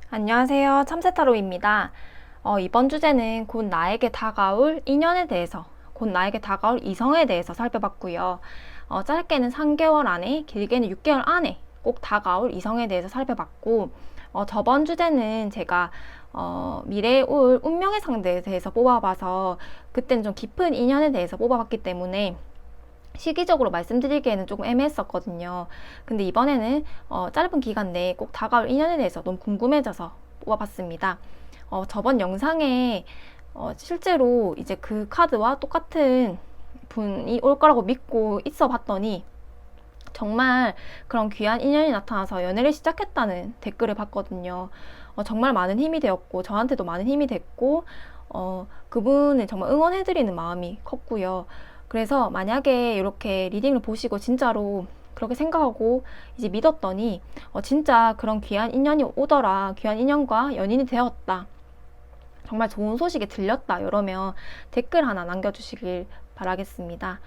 안녕하세요. 참새타로입니다. 이번 주제는 곧 나에게 다가올 인연에 대해서, 곧 나에게 다가올 이성에 대해서 살펴봤고요. 짧게는 3개월 안에, 길게는 6개월 안에 꼭 다가올 이성에 대해서 살펴봤고, 저번 주제는 제가 미래에 올 운명의 상대에 대해서 뽑아봐서 그때는 좀 깊은 인연에 대해서 뽑아봤기 때문에 시기적으로 말씀드리기에는 조금 애매했었거든요. 근데 이번에는 짧은 기간 내에 꼭 다가올 인연에 대해서 너무 궁금해져서 뽑아봤습니다. 저번 영상에 실제로 이제 그 카드와 똑같은 분이 올 거라고 믿고 있어 봤더니 정말 그런 귀한 인연이 나타나서 연애를 시작했다는 댓글을 봤거든요. 정말 많은 힘이 되었고 저한테도 많은 힘이 됐고 그분을 정말 응원해드리는 마음이 컸고요. 그래서 만약에 이렇게 리딩을 보시고 진짜로 그렇게 생각하고 이제 믿었더니 진짜 그런 귀한 인연이 오더라, 귀한 인연과 연인이 되었다, 정말 좋은 소식이 들렸다, 이러면 댓글 하나 남겨주시길 바라겠습니다.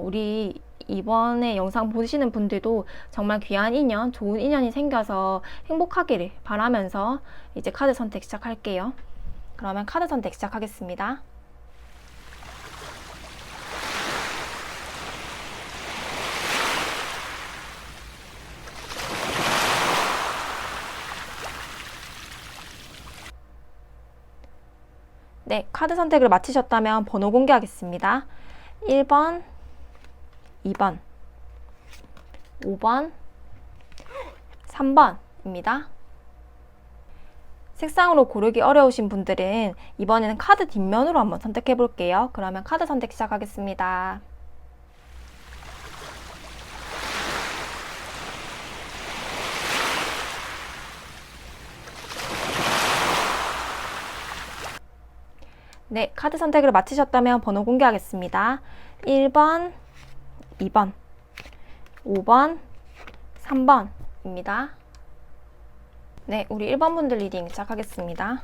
우리 이번에 영상 보시는 분들도 정말 귀한 인연, 좋은 인연이 생겨서 행복하기를 바라면서 이제 카드 선택 시작할게요. 그러면 카드 선택 시작하겠습니다. 네, 카드 선택을 마치셨다면 번호 공개하겠습니다. 1번, 2번, 5번, 3번입니다. 색상으로 고르기 어려우신 분들은 이번에는 카드 뒷면으로 한번 선택해 볼게요. 그러면 카드 선택 시작하겠습니다. 네, 카드 선택을 마치셨다면 번호 공개하겠습니다. 1번, 2번, 5번, 3번입니다. 네, 우리 1번 분들 리딩 시작하겠습니다.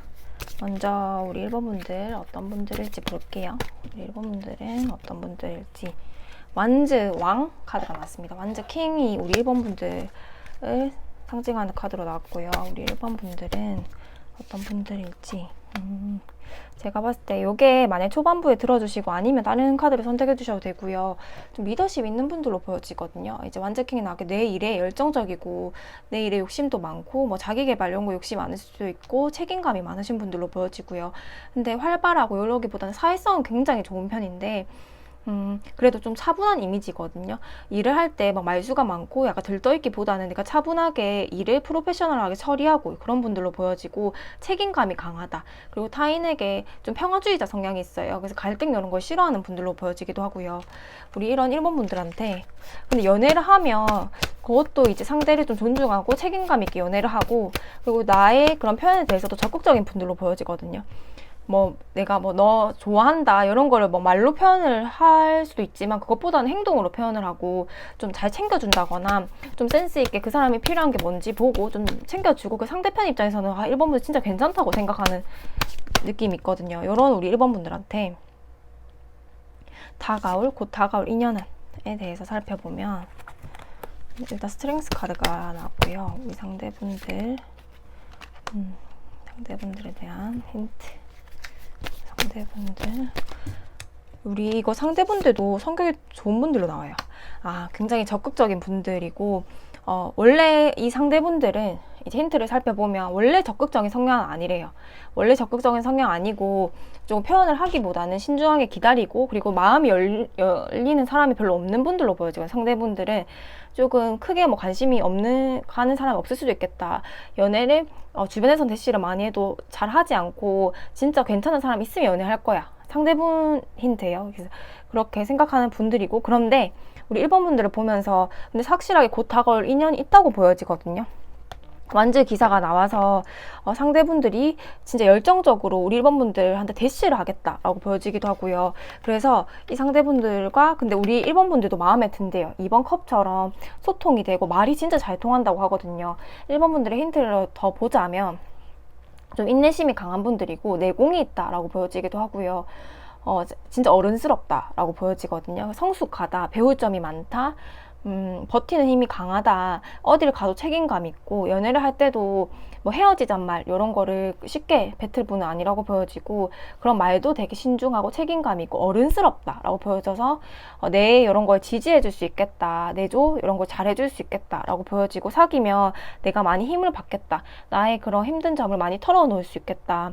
먼저 우리 1번 분들 어떤 분들일지 볼게요. 우리 1번 분들은 어떤 분들일지. 완즈 왕 카드가 나왔습니다. 완즈 킹이 우리 1번 분들을 상징하는 카드로 나왔고요. 우리 1번 분들은 어떤 분들일지. 제가 봤을 때 이게 만약 초반부에 들어주시고 아니면 다른 카드를 선택해 주셔도 되고요. 좀 리더십 있는 분들로 보여지거든요. 이제 완제킹이 나오게 내 일에 열정적이고 내 일에 욕심도 많고 뭐 자기개발 이런 거 욕심 많을 수도 있고 책임감이 많으신 분들로 보여지고요. 근데 활발하고 이러기보다는 사회성은 굉장히 좋은 편인데 그래도 좀 차분한 이미지거든요. 일을 할 때 막 말수가 많고 약간 들떠있기보다는 내가 차분하게 일을 프로페셔널하게 처리하고 그런 분들로 보여지고 책임감이 강하다. 그리고 타인에게 좀 평화주의자 성향이 있어요. 그래서 갈등 이런 걸 싫어하는 분들로 보여지기도 하고요. 우리 이런 1번 분들한테 근데 연애를 하면 그것도 이제 상대를 좀 존중하고 책임감 있게 연애를 하고 그리고 나의 그런 표현에 대해서도 적극적인 분들로 보여지거든요. 뭐 내가 뭐 너 좋아한다 이런 거를 뭐 말로 표현을 할 수도 있지만 그것보다는 행동으로 표현을 하고 좀 잘 챙겨준다거나 좀 센스 있게 그 사람이 필요한 게 뭔지 보고 좀 챙겨주고 그 상대편 입장에서는 1번 분들 진짜 괜찮다고 생각하는 느낌이 있거든요. 이런 우리 1번 분들한테 곧 다가올 인연에 대해서 살펴보면 일단 스트렝스 카드가 나왔고요. 우리 상대분들에 대한 힌트. 상대분들 우리 이거 상대분들도 성격이 좋은 분들로 나와요. 굉장히 적극적인 분들이고 원래 이 상대분들은 이제 힌트를 살펴보면 원래 적극적인 성향은 아니래요. 원래 적극적인 성향 아니고 좀 표현을 하기보다는 신중하게 기다리고 그리고 마음이 열리는 사람이 별로 없는 분들로 보여지고 상대분들은 조금 크게 뭐 관심이 가는 사람이 없을 수도 있겠다. 연애를 주변에선 대시를 많이 해도 잘 하지 않고 진짜 괜찮은 사람 있으면 연애할 거야. 상대분 힌트예요. 그래서 그렇게 생각하는 분들이고 그런데 우리 1번 분들을 보면서 근데 확실하게 곧 다가올 인연이 있다고 보여지거든요. 완즈 기사가 나와서 상대분들이 진짜 열정적으로 우리 1번 분들한테 대시를 하겠다라고 보여지기도 하고요. 그래서 이 상대분들과 근데 우리 1번 분들도 마음에 든대요. 2번 컵처럼 소통이 되고 말이 진짜 잘 통한다고 하거든요. 1번 분들의 힌트를 더 보자면 좀 인내심이 강한 분들이고 내공이 있다라고 보여지기도 하고요. 진짜 어른스럽다라고 보여지거든요. 성숙하다, 배울 점이 많다, 버티는 힘이 강하다. 어딜 가도 책임감 있고, 연애를 할 때도 뭐 헤어지잔 말, 이런 거를 쉽게 뱉을 분은 아니라고 보여지고, 그런 말도 되게 신중하고 책임감 있고 어른스럽다라고 보여져서 내 이런 걸 지지해줄 수 있겠다. 내조 이런 걸 잘해줄 수 있겠다라고 보여지고, 사귀면 내가 많이 힘을 받겠다. 나의 그런 힘든 점을 많이 털어놓을 수 있겠다.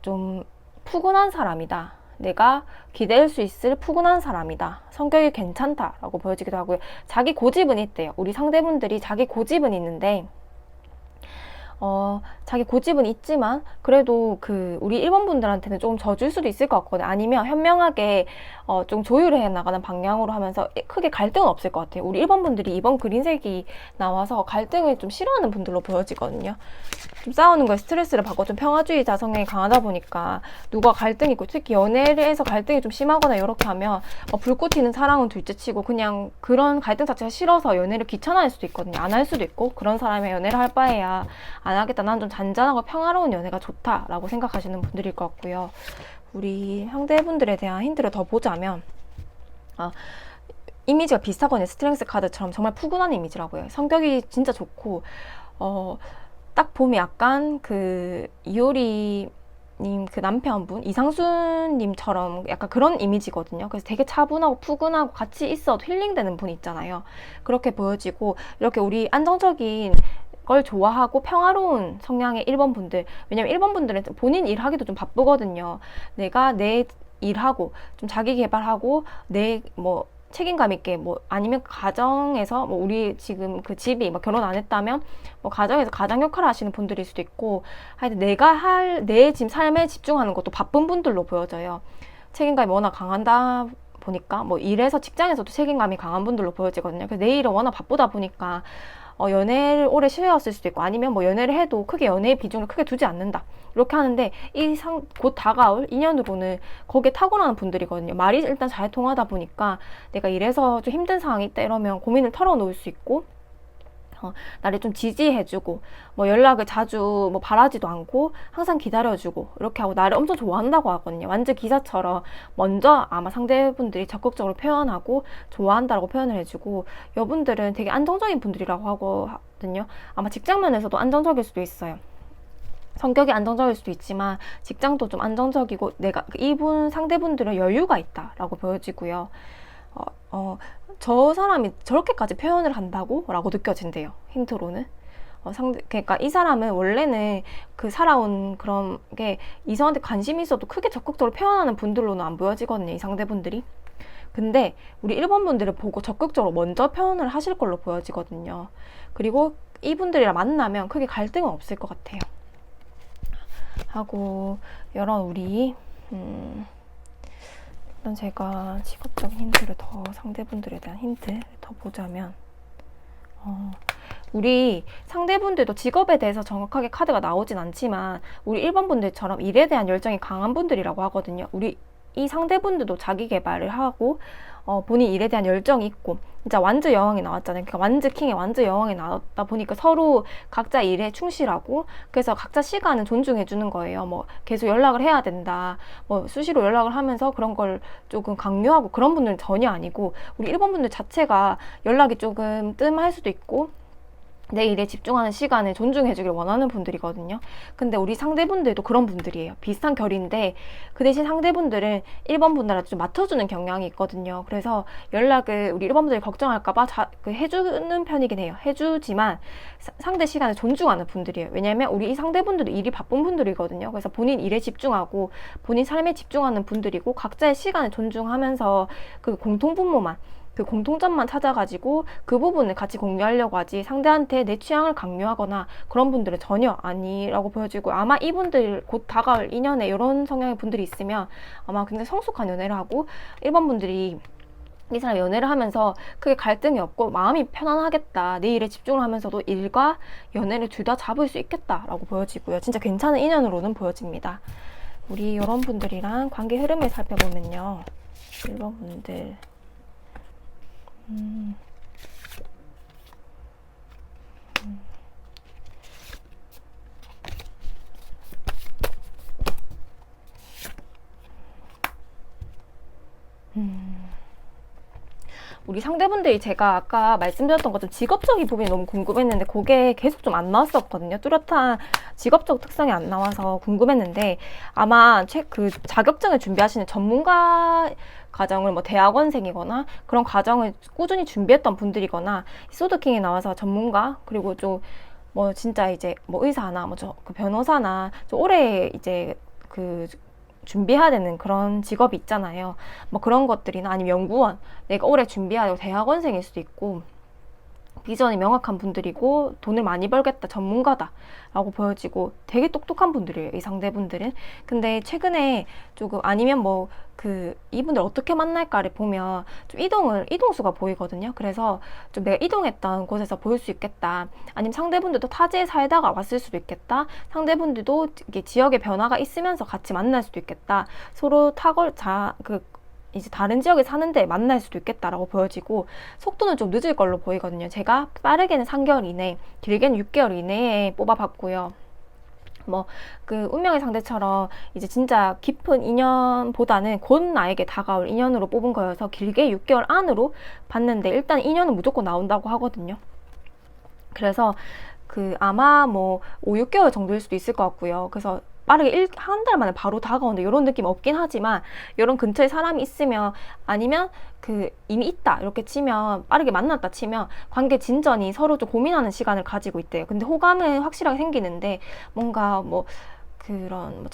좀 푸근한 사람이다. 내가 기댈 수 있을 푸근한 사람이다. 성격이 괜찮다라고 보여지기도 하고요. 자기 고집은 있대요. 우리 상대분들이 자기 고집은 있는데 자기 고집은 있지만 그래도 우리 1번 분들한테는 조금 져줄 수도 있을 것 같거든요. 아니면 현명하게 좀 조율해 나가는 방향으로 하면서 크게 갈등은 없을 것 같아요. 우리 1번 분들이 2번 그린색이 나와서 갈등을 좀 싫어하는 분들로 보여지거든요. 좀 싸우는 거에 스트레스를 받고 좀 평화주의자 성향이 강하다 보니까 누가 갈등이 있고, 특히 연애에서 갈등이 좀 심하거나 이렇게 하면 불꽃 튀는 사랑은 둘째치고 그냥 그런 갈등 자체가 싫어서 연애를 귀찮아할 수도 있거든요. 안 할 수도 있고, 그런 사람의 연애를 할 바에야 안 하겠다. 난 좀 잔잔하고 평화로운 연애가 좋다라고 생각하시는 분들일 것 같고요. 우리 상대분들에 대한 힌트를 더 보자면 이미지가 비슷하거든요. 스트렝스 카드처럼 정말 푸근한 이미지라고요. 성격이 진짜 좋고 딱 보면 약간 이효리님 그 남편분 이상순님처럼 약간 그런 이미지거든요. 그래서 되게 차분하고 푸근하고 같이 있어도 힐링되는 분 있잖아요. 그렇게 보여지고, 이렇게 우리 안정적인 걸 좋아하고 평화로운 성향의 1번 분들, 왜냐면 1번 분들은 본인 일하기도 좀 바쁘거든요. 내가 내 일하고 좀 자기 개발하고 내 책임감 있게 아니면 가정에서 우리 지금 그 집이 결혼 안 했다면 가정에서 가장 역할을 하시는 분들일 수도 있고, 하여튼 내가 할 내 지금 삶에 집중하는 것도 바쁜 분들로 보여져요. 책임감이 워낙 강하다 보니까 일에서 직장에서도 책임감이 강한 분들로 보여지거든요. 그래서 내 일은 워낙 바쁘다 보니까 연애를 오래 쉬어왔을 수도 있고, 아니면 연애를 해도 크게 연애의 비중을 크게 두지 않는다. 이렇게 하는데 곧 다가올 인연으로는 거기에 타고나는 분들이거든요. 말이 일단 잘 통하다 보니까 내가 이래서 좀 힘든 상황이 있다 이러면 고민을 털어놓을 수 있고, 나를 좀 지지해주고, 연락을 자주 바라지도 않고 항상 기다려주고 이렇게 하고 나를 엄청 좋아한다고 하거든요. 완전 기사처럼 먼저 아마 상대분들이 적극적으로 표현하고 좋아한다라고 표현을 해주고, 여분들은 되게 안정적인 분들이라고 하거든요. 아마 직장면에서도 안정적일 수도 있어요. 성격이 안정적일 수도 있지만 직장도 좀 안정적이고, 내가 이분 상대분들은 여유가 있다라고 보여지고요. 저 사람이 저렇게까지 표현을 한다고? 라고 느껴진대요. 힌트로는. 그러니까 이 사람은 원래는 살아온 그런 게 이성한테 관심이 있어도 크게 적극적으로 표현하는 분들로는 안 보여지거든요. 이 상대분들이. 근데 우리 1번 분들을 보고 적극적으로 먼저 표현을 하실 걸로 보여지거든요. 그리고 이분들이랑 만나면 크게 갈등은 없을 것 같아요. 하고, 이런 우리 일단 제가 직업적인 힌트를 상대분들에 대한 힌트를 더 보자면, 우리 상대분들도 직업에 대해서 정확하게 카드가 나오진 않지만 우리 1번 분들처럼 일에 대한 열정이 강한 분들이라고 하거든요. 우리 이 상대분들도 자기 개발을 하고 본인 일에 대한 열정이 있고, 진짜 완즈 여왕이 나왔잖아요. 그러니까 완즈 킹의 완즈 여왕이 나왔다 보니까 서로 각자 일에 충실하고, 그래서 각자 시간은 존중해 주는 거예요. 계속 연락을 해야 된다, 수시로 연락을 하면서 그런 걸 조금 강요하고 그런 분들은 전혀 아니고, 우리 1번 분들 자체가 연락이 조금 뜸할 수도 있고 내 일에 집중하는 시간을 존중해주길 원하는 분들이거든요. 근데 우리 상대분들도 그런 분들이에요. 비슷한 결인데 그 대신 상대분들은 1번 분들한테 좀 맞춰주는 경향이 있거든요. 그래서 연락을 우리 1번 분들이 걱정할까봐 해주는 편이긴 해요. 해주지만 상대 시간을 존중하는 분들이에요. 왜냐면 우리 이 상대분들도 일이 바쁜 분들이거든요. 그래서 본인 일에 집중하고 본인 삶에 집중하는 분들이고, 각자의 시간을 존중하면서 그 공통분모만, 그 공통점만 찾아가지고 그 부분을 같이 공유하려고 하지, 상대한테 내 취향을 강요하거나 그런 분들은 전혀 아니라고 보여지고, 아마 이분들 곧 다가올 인연에 이런 성향의 분들이 있으면 아마 굉장히 성숙한 연애를 하고, 1번 분들이 이 사람 연애를 하면서 크게 갈등이 없고 마음이 편안하겠다, 내 일에 집중을 하면서도 일과 연애를 둘 다 잡을 수 있겠다라고 보여지고요. 진짜 괜찮은 인연으로는 보여집니다. 우리 이런 분들이랑 관계 흐름을 살펴보면요, 1번 분들 우리 상대분들이 제가 아까 말씀드렸던 것처럼 직업적인 부분이 너무 궁금했는데 그게 계속 좀 안 나왔었거든요. 뚜렷한 직업적 특성이 안 나와서 궁금했는데 아마 그 자격증을 준비하시는 전문가 과정을 뭐 대학원생이거나 그런 과정을 꾸준히 준비했던 분들이거나 소드킹에 나와서 전문가 그리고 좀 뭐 진짜 이제 뭐 의사나 뭐 그 변호사나 좀 오래 이제 그 준비해야 되는 그런 직업이 있잖아요. 뭐 그런 것들이나 아니면 연구원, 내가 오래 준비하고 대학원생일 수도 있고 비전이 명확한 분들이고 돈을 많이 벌겠다 전문가다 라고 보여지고 되게 똑똑한 분들이에요, 이 상대분들은. 근데 최근에 조금 아니면 뭐 그 이분들 어떻게 만날까를 보면 좀 이동수가 보이거든요. 그래서 좀 내가 이동했던 곳에서 보일 수 있겠다. 아니면 상대분들도 타지에 살다가 왔을 수도 있겠다. 상대분들도 이게 지역의 변화가 있으면서 같이 만날 수도 있겠다. 서로 이제 다른 지역에 사는데 만날 수도 있겠다라고 보여지고 속도는 좀 늦을 걸로 보이거든요. 제가 빠르게는 3개월 이내, 길게는 6개월 이내에 뽑아봤고요. 뭐 그 운명의 상대처럼 이제 진짜 깊은 인연보다는 곧 나에게 다가올 인연으로 뽑은 거여서 길게 6개월 안으로 봤는데 일단 인연은 무조건 나온다고 하거든요. 그래서 그 아마 뭐 5, 6개월 정도일 수도 있을 것 같고요. 그래서 빠르게 한 달 만에 바로 다가오는데 이런 느낌 없긴 하지만 이런 근처에 사람이 있으면 아니면 그 이미 있다 이렇게 치면 빠르게 만났다 치면 관계 진전이 서로 좀 고민하는 시간을 가지고 있대요. 근데 호감은 확실하게 생기는데 뭔가 뭐 그런 뭐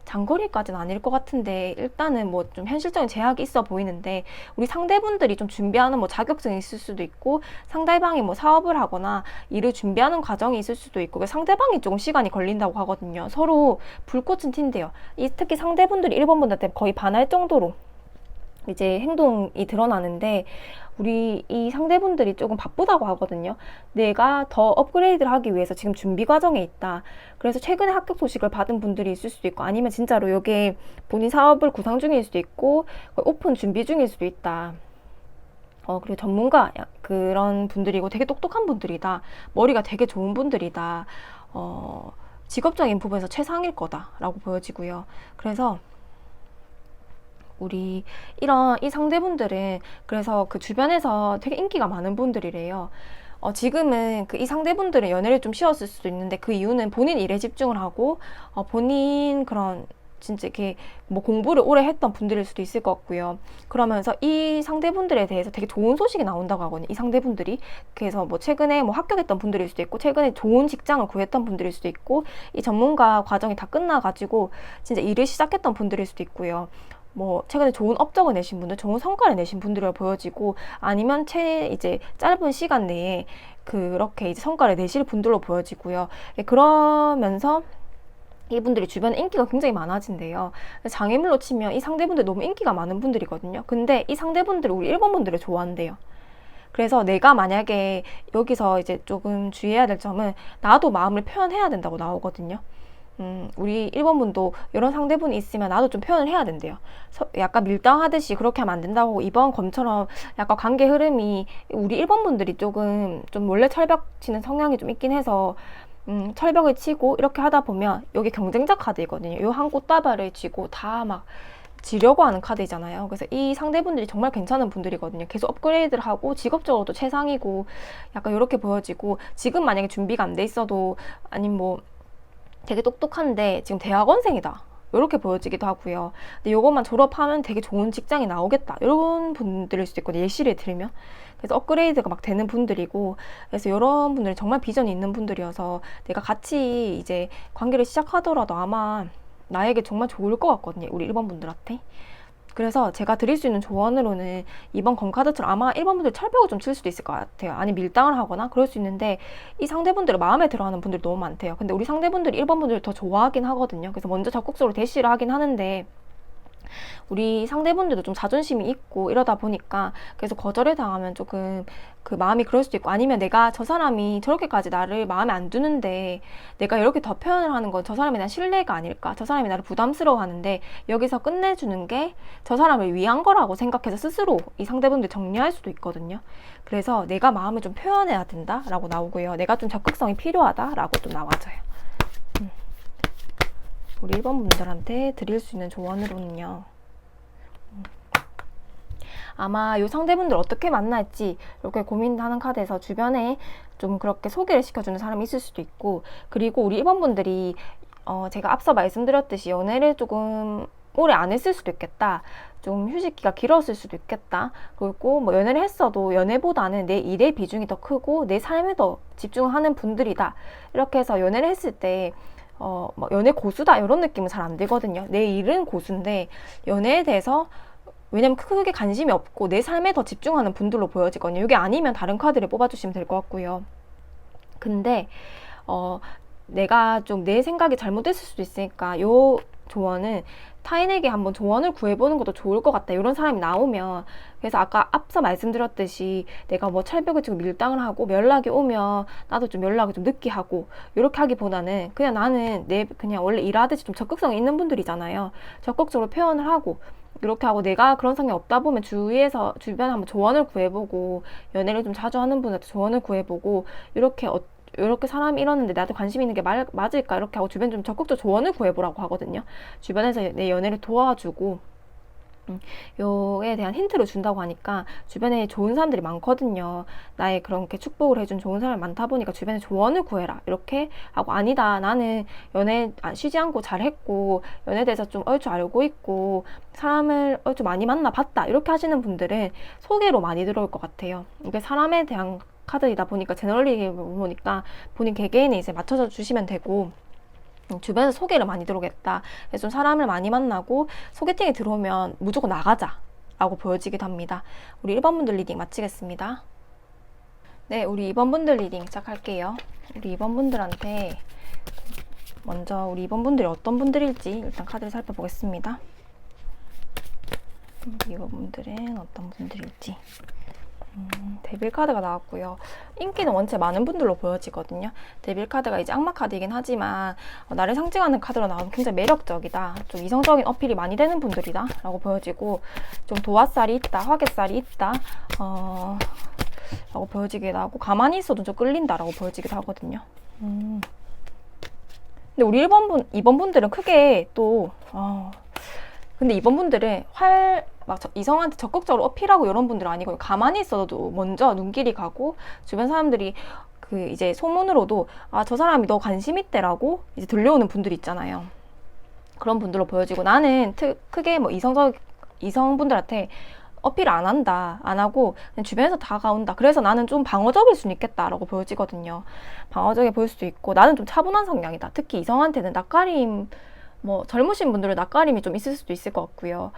장거리까지는 아닐 것 같은데 일단은 뭐 좀 현실적인 제약이 있어 보이는데 우리 상대분들이 좀 준비하는 뭐 자격증이 있을 수도 있고 상대방이 뭐 사업을 하거나 일을 준비하는 과정이 있을 수도 있고 상대방이 조금 시간이 걸린다고 하거든요. 서로 불꽃은 튄대요. 특히 상대분들이 1번분들한테 거의 반할 정도로 이제 행동이 드러나는데 우리 이 상대분들이 조금 바쁘다고 하거든요. 내가 더 업그레이드를 하기 위해서 지금 준비 과정에 있다. 그래서 최근에 합격 소식을 받은 분들이 있을 수도 있고 아니면 진짜로 이게 본인 사업을 구상 중일 수도 있고 오픈 준비 중일 수도 있다. 그리고 전문가 그런 분들이고 되게 똑똑한 분들이다. 머리가 되게 좋은 분들이다. 직업적인 부분에서 최상일 거다라고 보여지고요. 그래서 우리 이 상대분들은 그래서 그 주변에서 되게 인기가 많은 분들이래요. 지금은 이 상대분들은 연애를 좀 쉬었을 수도 있는데 그 이유는 본인 일에 집중을 하고 본인 그런 진짜 이렇게 뭐 공부를 오래 했던 분들일 수도 있을 것 같고요. 그러면서 이 상대분들에 대해서 되게 좋은 소식이 나온다고 하거든요. 이 상대분들이. 그래서 뭐 최근에 뭐 합격했던 분들일 수도 있고 최근에 좋은 직장을 구했던 분들일 수도 있고 이 전문가 과정이 다 끝나가지고 진짜 일을 시작했던 분들일 수도 있고요. 뭐 최근에 좋은 업적을 내신 분들, 좋은 성과를 내신 분들로 보여지고 아니면 이제 짧은 시간 내에 그렇게 이제 성과를 내실 분들로 보여지고요. 그러면서 이분들이 주변에 인기가 굉장히 많아진대요. 장애물로 치면 이 상대분들 너무 인기가 많은 분들이거든요. 근데 이 상대분들이 우리 1번분들을 좋아한대요. 그래서 내가 만약에 여기서 이제 조금 주의해야 될 점은 나도 마음을 표현해야 된다고 나오거든요. 우리 1번분도 이런 상대분이 있으면 나도 좀 표현을 해야 된대요. 약간 밀당하듯이 그렇게 하면 안 된다고 이번 검처럼 약간 관계 흐름이 우리 1번분들이 조금 좀 원래 철벽 치는 성향이 좀 있긴 해서 철벽을 치고 이렇게 하다 보면 여기 경쟁자 카드이거든요. 요 한 꽃다발을 쥐고 다 막 지려고 하는 카드이잖아요. 그래서 이 상대분들이 정말 괜찮은 분들이거든요. 계속 업그레이드를 하고 직업적으로도 최상이고 약간 이렇게 보여지고 지금 만약에 준비가 안 돼 있어도 아니면 뭐 되게 똑똑한데 지금 대학원생이다 이렇게 보여지기도 하고요. 근데 이것만 졸업하면 되게 좋은 직장이 나오겠다 이런 분들일 수도 있거든요. 예시를 들으면. 그래서 업그레이드가 막 되는 분들이고 그래서 이런 분들이 정말 비전이 있는 분들이어서 내가 같이 이제 관계를 시작하더라도 아마 나에게 정말 좋을 것 같거든요. 우리 1번 분들한테. 그래서 제가 드릴 수 있는 조언으로는 이번 검카드처럼 아마 1번분들 철벽을 좀 칠 수도 있을 것 같아요. 아니 밀당을 하거나 그럴 수 있는데 이 상대분들을 마음에 들어하는 분들이 너무 많대요. 근데 우리 상대분들이 1번분들을 더 좋아하긴 하거든요. 그래서 먼저 적극적으로 대시를 하긴 하는데 우리 상대분들도 좀 자존심이 있고 이러다 보니까 계속 거절을 당하면 조금 그 마음이 그럴 수도 있고 아니면 내가 저 사람이 저렇게까지 나를 마음에 안 두는데 내가 이렇게 더 표현을 하는 건 저 사람에 대한 신뢰가 아닐까? 저 사람이 나를 부담스러워하는데 여기서 끝내주는 게 저 사람을 위한 거라고 생각해서 스스로 이 상대분들 정리할 수도 있거든요. 그래서 내가 마음을 좀 표현해야 된다라고 나오고요. 내가 좀 적극성이 필요하다라고 좀 나와져요. 우리 1번 분들한테 드릴 수 있는 조언으로는요. 아마 요 상대분들 어떻게 만날지 이렇게 고민하는 카드에서 주변에 좀 그렇게 소개를 시켜주는 사람이 있을 수도 있고, 그리고 우리 1번분들이 제가 앞서 말씀드렸듯이 연애를 조금 오래 안 했을 수도 있겠다. 좀 휴식기가 길었을 수도 있겠다. 그리고 뭐 연애를 했어도 연애보다는 내 일의 비중이 더 크고 내 삶에 더 집중하는 분들이다. 이렇게 해서 연애를 했을 때 뭐 연애 고수다 이런 느낌은 잘 안 들거든요. 내 일은 고수인데 연애에 대해서 왜냐면 크게 관심이 없고 내 삶에 더 집중하는 분들로 보여지거든요. 이게 아니면 다른 카드를 뽑아주시면 될 것 같고요. 근데 내가 좀 내 생각이 잘못됐을 수도 있으니까 요 조언은 타인에게 한번 조언을 구해보는 것도 좋을 것 같다. 이런 사람이 나오면, 그래서 아까 앞서 말씀드렸듯이 내가 뭐 철벽을 지금 밀당을 하고 연락이 오면 나도 좀 연락을 좀 늦게 하고 이렇게 하기보다는 그냥 나는 그냥 원래 일하듯이 좀 적극성이 있는 분들이잖아요. 적극적으로 표현을 하고 이렇게 하고, 내가 그런 성향이 없다 보면 주변에 한번 조언을 구해보고, 연애를 좀 자주 하는 분한테 조언을 구해보고, 이렇게 사람이 이러는데 나한테 관심 있는 게 맞을까? 이렇게 하고 주변 좀 적극적 조언을 구해보라고 하거든요. 주변에서 내 연애를 도와주고, 요에 대한 힌트를 준다고 하니까 주변에 좋은 사람들이 많거든요. 나의 그렇게 축복을 해준 좋은 사람이 많다 보니까 주변에 조언을 구해라 이렇게 하고, 아니다 나는 연애 쉬지 않고 잘했고 연애에 대해서 좀 얼추 알고 있고 사람을 얼추 많이 만나봤다 이렇게 하시는 분들은 소개로 많이 들어올 것 같아요. 이게 사람에 대한 카드이다 보니까 제너럴리 보니까 본인 개개인에 이제 맞춰서 주시면 되고, 주변에서 소개를 많이 들어오겠다. 그래서 좀 사람을 많이 만나고 소개팅이 들어오면 무조건 나가자 라고 보여지기도 합니다. 우리 1번분들 리딩 마치겠습니다. 네, 우리 2번분들 리딩 시작할게요. 우리 2번분들한테 먼저 우리 2번분들이 어떤 분들일지 일단 카드를 살펴보겠습니다. 우리 2번분들은 어떤 분들일지. 데빌 카드가 나왔고요. 인기는 원체 많은 분들로 보여지거든요. 데빌 카드가 이제 악마 카드이긴 하지만 나를 상징하는 카드로 나오면 굉장히 매력적이다. 좀 이성적인 어필이 많이 되는 분들이다 라고 보여지고, 좀 도화살이 있다, 화개살이 있다 라고 보여지기도 하고, 가만히 있어도 좀 끌린다 라고 보여지기도 하거든요. 근데 우리 2번 분들은 크게 또 근데 2번 분들은 막 이성한테 적극적으로 어필하고 이런 분들은 아니고, 가만히 있어도 먼저 눈길이 가고 주변 사람들이 그 이제 소문으로도 저 사람이 너 관심 있대라고 이제 들려오는 분들이 있잖아요. 그런 분들로 보여지고, 나는 크게 뭐 이성분들한테 어필 안 한다, 안 하고 그냥 주변에서 다가온다. 그래서 나는 좀 방어적일 수는 있겠다라고 보여지거든요. 방어적이 보일 수도 있고, 나는 좀 차분한 성향이다. 특히 이성한테는 낯가림, 뭐 젊으신 분들은 낯가림이 좀 있을 수도 있을 것 같고요.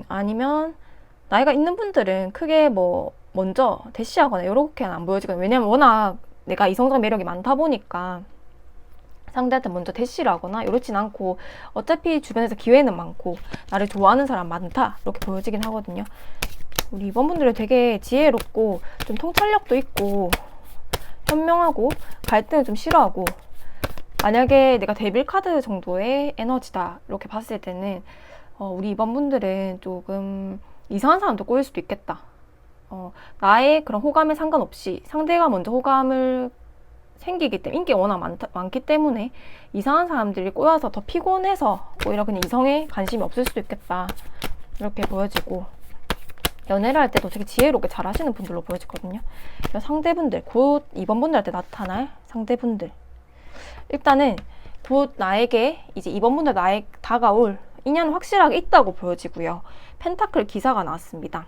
아니면 나이가 있는 분들은 크게 뭐 먼저 대시하거나 이렇게는 안 보여지거든요. 왜냐면 워낙 내가 이성적 매력이 많다 보니까 상대한테 먼저 대시를 하거나 이렇진 않고, 어차피 주변에서 기회는 많고 나를 좋아하는 사람 많다 이렇게 보여지긴 하거든요. 우리 2번 분들은 되게 지혜롭고 좀 통찰력도 있고 현명하고 갈등을 좀 싫어하고, 만약에 내가 데빌 카드 정도의 에너지다 이렇게 봤을 때는 우리 2번 분들은 조금 이상한 사람도 꼬일 수도 있겠다. 나의 그런 호감에 상관없이 상대가 먼저 호감을 생기기 때문에, 인기가 워낙 많기 때문에 이상한 사람들이 꼬여서 더 피곤해서 오히려 그냥 이성에 관심이 없을 수도 있겠다 이렇게 보여지고, 연애를 할 때도 되게 지혜롭게 잘 하시는 분들로 보여지거든요. 상대분들, 곧 2번 분들한테 나타날 상대분들, 일단은 곧 나에게 이제 2번 분들 나에게 다가올 인연은 확실하게 있다고 보여지고요. 펜타클 기사가 나왔습니다.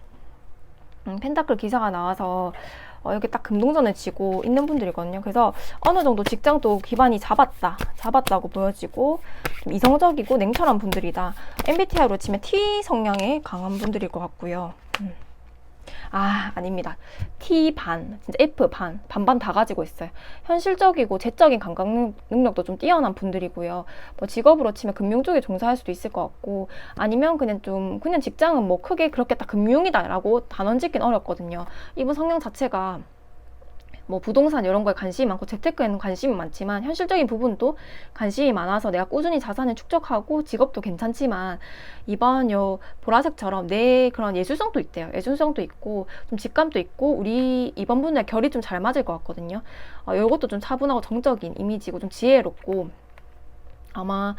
펜타클 기사가 나와서 여기 딱 금동전을 쥐고 있는 분들이거든요. 그래서 어느 정도 직장도 기반이 잡았다고 보여지고, 좀 이성적이고 냉철한 분들이다. MBTI로 치면 T 성향에 강한 분들일 것 같고요. 아닙니다. T 반, 진짜 F 반, 반반 다 가지고 있어요. 현실적이고 재적인 감각 능력도 좀 뛰어난 분들이고요. 뭐 직업으로 치면 금융 쪽에 종사할 수도 있을 것 같고, 아니면 그냥 직장은 뭐 크게 그렇게 딱 금융이다라고 단언 짓긴 어렵거든요. 이분 성향 자체가 뭐 부동산 이런 거에 관심이 많고 재테크에는 관심이 많지만, 현실적인 부분도 관심이 많아서 내가 꾸준히 자산을 축적하고 직업도 괜찮지만, 이번 요 보라색처럼 내 그런 예술성도 있대요. 예술성도 있고 좀 직감도 있고, 우리 이번 분들 결이 좀 잘 맞을 것 같거든요. 요것도 좀 차분하고 정적인 이미지고 좀 지혜롭고, 아마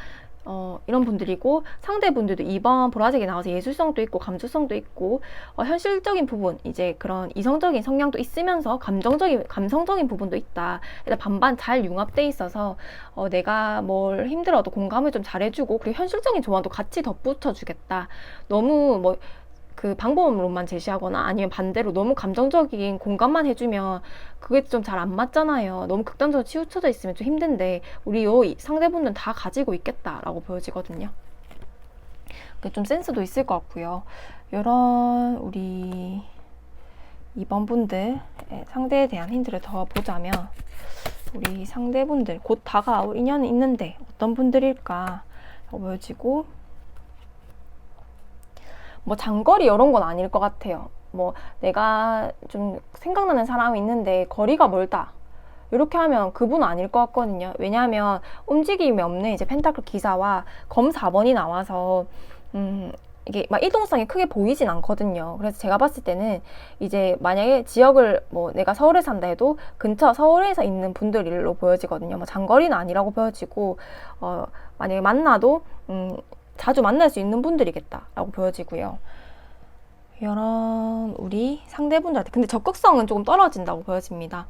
이런 분들이고, 상대분들도 2번 보라색이 나와서 예술성도 있고 감수성도 있고, 현실적인 부분, 이제 그런 이성적인 성향도 있으면서 감성적인 부분도 있다. 일단 반반 잘 융합돼 있어서 내가 뭘 힘들어도 공감을 좀 잘해주고, 그리고 현실적인 조언도 같이 덧붙여주겠다. 너무 뭐 그 방법론만 제시하거나 아니면 반대로 너무 감정적인 공감만 해주면 그게 좀 잘 안 맞잖아요. 너무 극단적으로 치우쳐져 있으면 좀 힘든데, 우리 요 상대분들은 다 가지고 있겠다라고 보여지거든요. 좀 센스도 있을 것 같고요. 이런 우리 2번 분들 상대에 대한 힌트를 더 보자면, 우리 상대분들 곧 다가올 인연이 있는데 어떤 분들일까 보여지고, 뭐 장거리 이런 건 아닐 것 같아요. 뭐 내가 좀 생각나는 사람이 있는데 거리가 멀다, 이렇게 하면 그분 아닐 것 같거든요. 왜냐하면 움직임이 없는 이제 펜타클 기사와 검 4번이 나와서 이게 막 이동성이 크게 보이진 않거든요. 그래서 제가 봤을 때는 이제 만약에 지역을 뭐 내가 서울에 산다 해도 근처 서울에서 있는 분들로 보여지거든요. 뭐 장거리는 아니라고 보여지고, 만약에 만나도 자주 만날 수 있는 분들이겠다라고 보여지고요. 이런 우리 상대분들한테 근데 적극성은 조금 떨어진다고 보여집니다.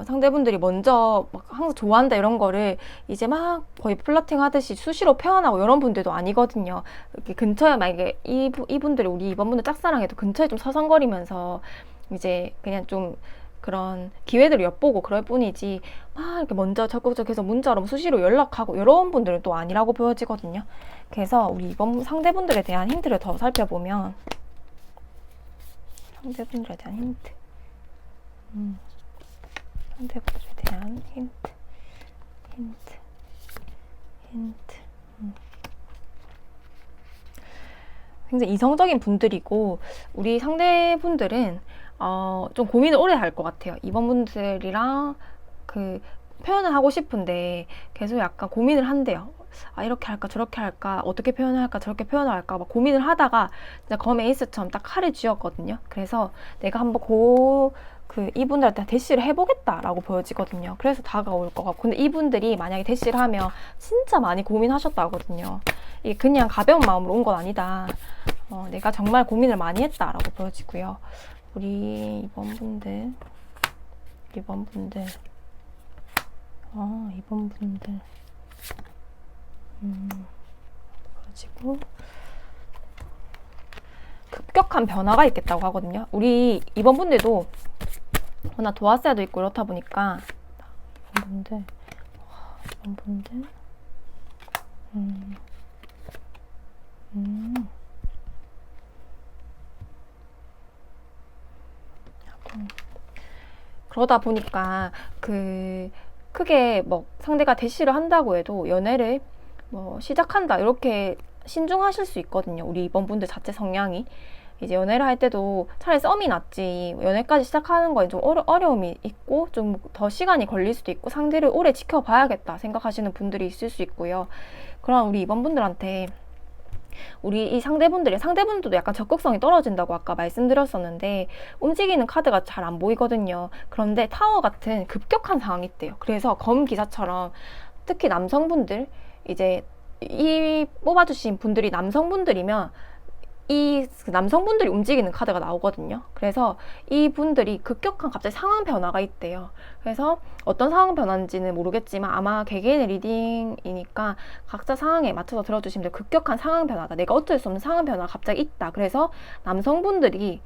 상대분들이 먼저 막 항상 좋아한다 이런 거를 이제 막 거의 플러팅 하듯이 수시로 표현하고 이런 분들도 아니거든요. 이렇게 근처에 만약에 이분들이 우리 이번 분들 짝사랑해도 근처에 좀 서성거리면서 이제 그냥 좀 그런 기회들을 엿보고 그럴 뿐이지, 막 이렇게 먼저 적극적으로 해서 문자로 수시로 연락하고 이런 분들은 또 아니라고 보여지거든요. 그래서 우리 이번 상대분들에 대한 힌트를 더 살펴보면, 상대분들에 대한 힌트, 상대분들에 대한 힌트. 굉장히 이성적인 분들이고, 우리 상대분들은 좀 고민을 오래 할 것 같아요. 이번 분들이랑 그 표현을 하고 싶은데 계속 약간 고민을 한대요. 이렇게 할까 저렇게 할까, 어떻게 표현을 할까 저렇게 표현을 할까 막 고민을 하다가 진짜 검 에이스처럼 딱 칼을 쥐었거든요. 그래서 내가 한번 이분들한테 대시를 해보겠다라고 보여지거든요. 그래서 다가올 것 같고, 근데 이분들이 만약에 대시를 하면 진짜 많이 고민하셨다거든요. 이게 그냥 가벼운 마음으로 온 건 아니다. 내가 정말 고민을 많이 했다라고 보여지고요. 우리 이번 분들 보여지고, 급격한 변화가 있겠다고 하거든요. 우리 이번 분들도 워낙 도화세도 있고 이렇다 보니까 이번 분들 그러다 보니까 크게 뭐 상대가 대시를 한다고 해도 연애를 뭐 시작한다 이렇게 신중하실 수 있거든요. 우리 이번 분들 자체 성향이 이제 연애를 할 때도 차라리 썸이 낫지, 연애까지 시작하는 거에 좀 어려움이 있고 좀 더 시간이 걸릴 수도 있고 상대를 오래 지켜봐야겠다 생각하시는 분들이 있을 수 있고요. 그럼 우리 이번 분들한테 우리 이 상대분들도 약간 적극성이 떨어진다고 아까 말씀드렸었는데, 움직이는 카드가 잘 안 보이거든요. 그런데 타워 같은 급격한 상황이 있대요. 그래서 검 기사처럼 특히 남성분들, 이제 이 뽑아주신 분들이 남성분들이면 이 남성분들이 움직이는 카드가 나오거든요. 그래서 이 분들이 급격한 갑자기 상황 변화가 있대요. 그래서 어떤 상황 변화인지는 모르겠지만 아마 개개인의 리딩이니까 각자 상황에 맞춰서 들어주시면 돼요. 급격한 상황 변화다. 내가 어쩔 수 없는 상황 변화가 갑자기 있다. 그래서 남성분들이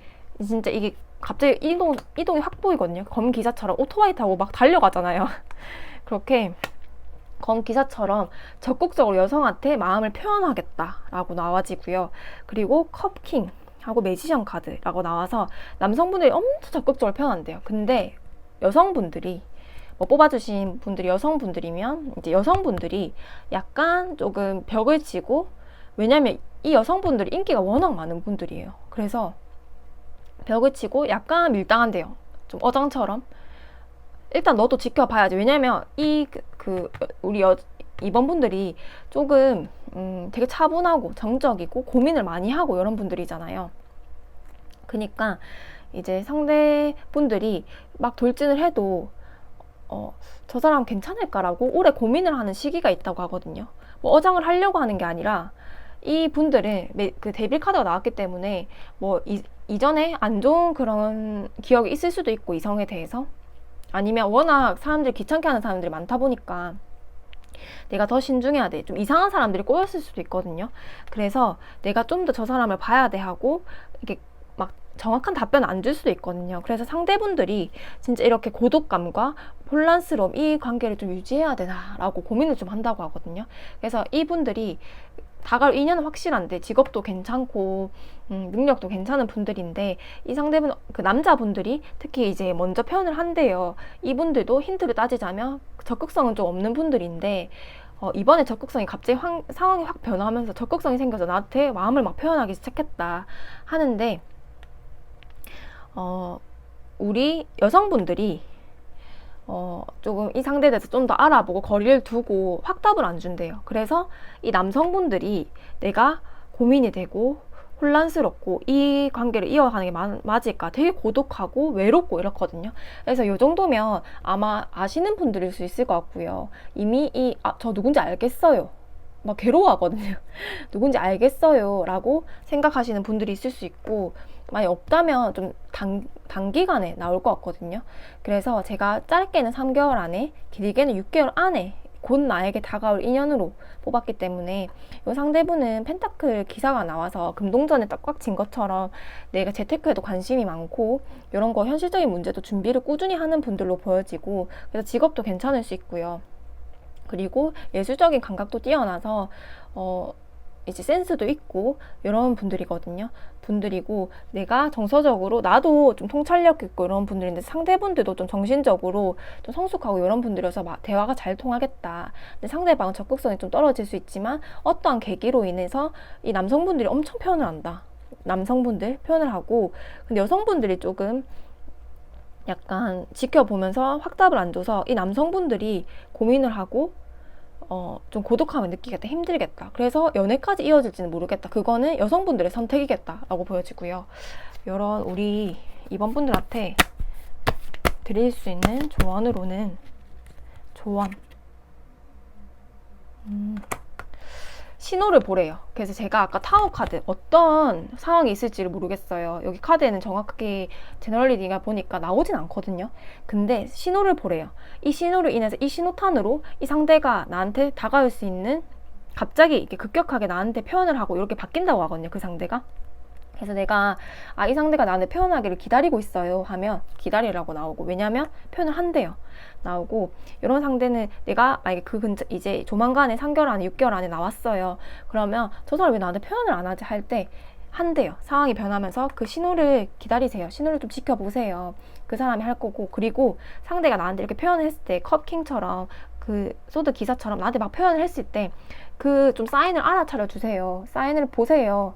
진짜 이게 갑자기 이동이 확 보이거든요. 검 기사처럼 오토바이 타고 막 달려가잖아요. 그렇게 검 기사처럼 적극적으로 여성한테 마음을 표현하겠다라고 나와지고요. 그리고 컵킹 하고 매지션 카드라고 나와서 남성분들이 엄청 적극적으로 표현한대요. 근데 여성분들이 뭐 뽑아주신 분들이 여성분들이면 이제 여성분들이 약간 조금 벽을 치고, 왜냐면 이 여성분들이 인기가 워낙 많은 분들이에요. 그래서 벽을 치고 약간 밀당한대요. 좀 어장처럼. 일단 너도 지켜봐야지. 왜냐면 우리 이번 분들이 조금 되게 차분하고 정적이고 고민을 많이 하고 이런 분들이잖아요. 그러니까 이제 상대분들이 막 돌진을 해도 저 사람 괜찮을까라고 오래 고민을 하는 시기가 있다고 하거든요. 뭐 어장을 하려고 하는 게 아니라 이 분들은 그 데빌 카드가 나왔기 때문에 뭐 이전에 안 좋은 그런 기억이 있을 수도 있고, 이성에 대해서. 아니면 워낙 사람들이 귀찮게 하는 사람들이 많다 보니까 내가 더 신중해야 돼. 좀 이상한 사람들이 꼬였을 수도 있거든요. 그래서 내가 좀 더 저 사람을 봐야 돼 하고 이렇게 막 정확한 답변을 안 줄 수도 있거든요. 그래서 상대분들이 진짜 이렇게 고독감과 혼란스러움, 이 관계를 좀 유지해야 되나라고 고민을 좀 한다고 하거든요. 그래서 이분들이 다가올 인연은 확실한데 직업도 괜찮고 능력도 괜찮은 분들인데, 이 상대분, 그 남자분들이 특히 이제 먼저 표현을 한대요. 이분들도 힌트를 따지자면 적극성은 좀 없는 분들인데, 이번에 적극성이 갑자기 상황이 확 변화하면서 적극성이 생겨서 나한테 마음을 막 표현하기 시작했다 하는데, 우리 여성분들이 조금 이 상대에 대해서 좀 더 알아보고 거리를 두고 확답을 안 준대요. 그래서 이 남성분들이 내가 고민이 되고 혼란스럽고 이 관계를 이어가는 게 맞을까, 되게 고독하고 외롭고 이렇거든요. 그래서 이 정도면 아마 아시는 분들일 수 있을 것 같고요. 이미 저 누군지 알겠어요, 막 괴로워하거든요. 누군지 알겠어요 라고 생각하시는 분들이 있을 수 있고, 만약 없다면 좀 단기간에 나올 것 같거든요. 그래서 제가 짧게는 3개월 안에, 길게는 6개월 안에 곧 나에게 다가올 인연으로 뽑았기 때문에, 이 상대분은 펜타클 기사가 나와서 금동전에 딱 꽉 진 것처럼 내가 재테크에도 관심이 많고 이런 거 현실적인 문제도 준비를 꾸준히 하는 분들로 보여지고, 그래서 직업도 괜찮을 수 있고요. 그리고 예술적인 감각도 뛰어나서 이제 센스도 있고 이런 분들이고, 내가 정서적으로 나도 좀 통찰력 있고 이런 분들인데, 상대분들도 좀 정신적으로 좀 성숙하고 이런 분들이어서 대화가 잘 통하겠다. 근데 상대방은 적극성이 좀 떨어질 수 있지만 어떠한 계기로 인해서 이 남성분들이 엄청 표현을 한다. 남성분들 표현을 하고, 근데 여성분들이 조금 약간 지켜보면서 확답을 안 줘서 이 남성분들이 고민을 하고 좀 고독함을 느끼겠다, 힘들겠다. 그래서 연애까지 이어질지는 모르겠다. 그거는 여성분들의 선택이겠다 라고 보여지고요. 이런 우리 이번 분들한테 드릴 수 있는 조언으로는, 신호를 보래요. 그래서 제가 아까 타워 카드 어떤 상황이 있을지를 모르겠어요. 여기 카드에는 정확하게 제너럴 리딩을 보니까 나오진 않거든요. 근데 신호를 보래요. 이 신호를 인해서, 이 신호탄으로 이 상대가 나한테 다가올 수 있는, 갑자기 이렇게 급격하게 나한테 표현을 하고 이렇게 바뀐다고 하거든요, 그 상대가. 그래서 내가 이 상대가 나한테 표현하기를 기다리고 있어요 하면 기다리라고 나오고, 왜냐면 표현을 한대요. 나오고, 이런 상대는 내가 만약에 그 근처 이제 조만간에 3개월 안에 6개월 안에 나왔어요. 그러면 저 사람이 왜 나한테 표현을 안 하지 할 때 한대요. 상황이 변하면서 그 신호를 기다리세요. 신호를 좀 지켜보세요. 그 사람이 할 거고, 그리고 상대가 나한테 이렇게 표현을 했을 때 컵킹처럼, 그 소드 기사처럼 나한테 막 표현을 했을 때 그 좀 사인을 알아차려 주세요. 사인을 보세요.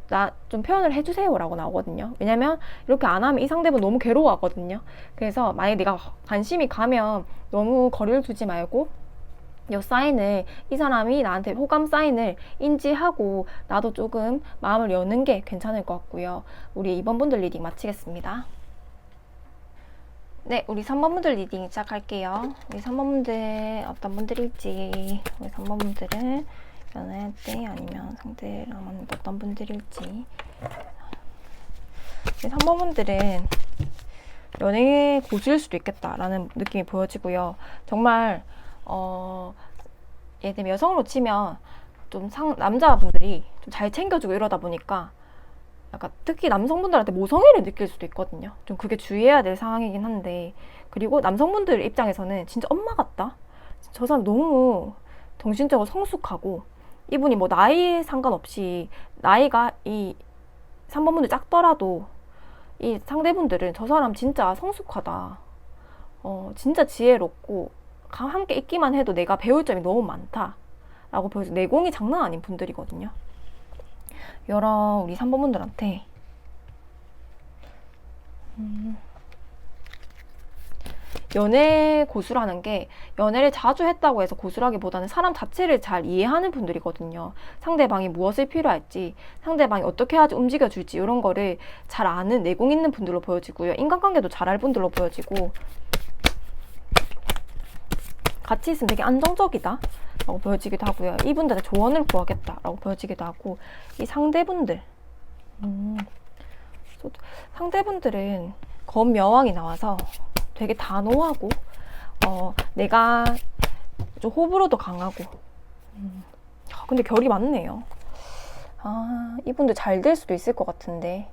나 좀 표현을 해주세요 라고 나오거든요. 왜냐면 이렇게 안 하면 이 상대분 너무 괴로워하거든요. 그래서 만약에 내가 관심이 가면 너무 거리를 두지 말고 이 사인을, 이 사람이 나한테 호감 사인을 인지하고 나도 조금 마음을 여는 게 괜찮을 것 같고요. 우리 2번 분들 리딩 마치겠습니다. 네, 우리 3번 분들 리딩 시작할게요. 우리 3번 분들 어떤 분들일지, 우리 3번 분들은 연애할 때 아니면 상대랑 어떤 분들일지. 3번 분들은 연애 고수일 수도 있겠다라는 느낌이 보여지고요. 정말 예를 들면 여성으로 치면 좀 남자분들이 좀 잘 챙겨주고 이러다 보니까 약간 특히 남성분들한테 모성애를 느낄 수도 있거든요. 좀 그게 주의해야 될 상황이긴 한데, 그리고 남성분들 입장에서는 진짜 엄마 같다? 저 사람 너무 정신적으로 성숙하고, 이분이 뭐 나이에 상관없이 나이가 이 3번분들 작더라도 이 상대분들은 저 사람 진짜 성숙하다, 진짜 지혜롭고 함께 있기만 해도 내가 배울 점이 너무 많다 라고 보여서 내공이 장난 아닌 분들이거든요. 여러 우리 3번분들한테 연애 고수라는 게, 연애를 자주 했다고 해서 고수라기보다는 사람 자체를 잘 이해하는 분들이거든요. 상대방이 무엇을 필요할지, 상대방이 어떻게 해야지 움직여줄지 이런 거를 잘 아는 내공 있는 분들로 보여지고요. 인간관계도 잘 알 분들로 보여지고, 같이 있으면 되게 안정적이다 라고 보여지기도 하고요. 이분들의 조언을 구하겠다 라고 보여지기도 하고, 이 상대분들 상대분들은 검여왕이 나와서 되게 단호하고 내가 좀 호불호도 강하고 근데 결이 많네요. 이분들 잘 될 수도 있을 것 같은데,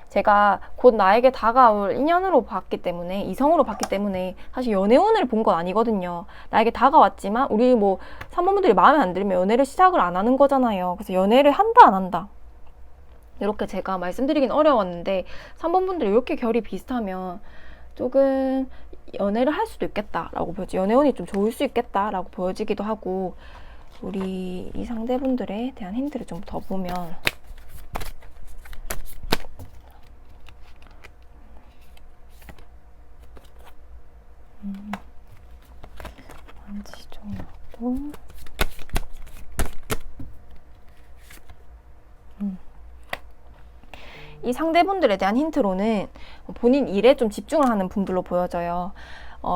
제가 곧 나에게 다가올 인연으로 봤기 때문에, 이성으로 봤기 때문에 사실 연애운을 본 건 아니거든요. 나에게 다가왔지만 우리 뭐 3번분들이 마음에 안 들면 연애를 시작을 안 하는 거잖아요. 그래서 연애를 한다 안 한다 이렇게 제가 말씀드리긴 어려웠는데, 3번분들이 이렇게 결이 비슷하면 조금 연애를 할 수도 있겠다라고 보여지, 연애운이 좀 좋을 수 있겠다라고 보여지기도 하고, 우리 이 상대분들에 대한 힌트를 좀 더 보면 반지 좀 나고 이 상대분들에 대한 힌트로는 본인 일에 좀 집중을 하는 분들로 보여져요.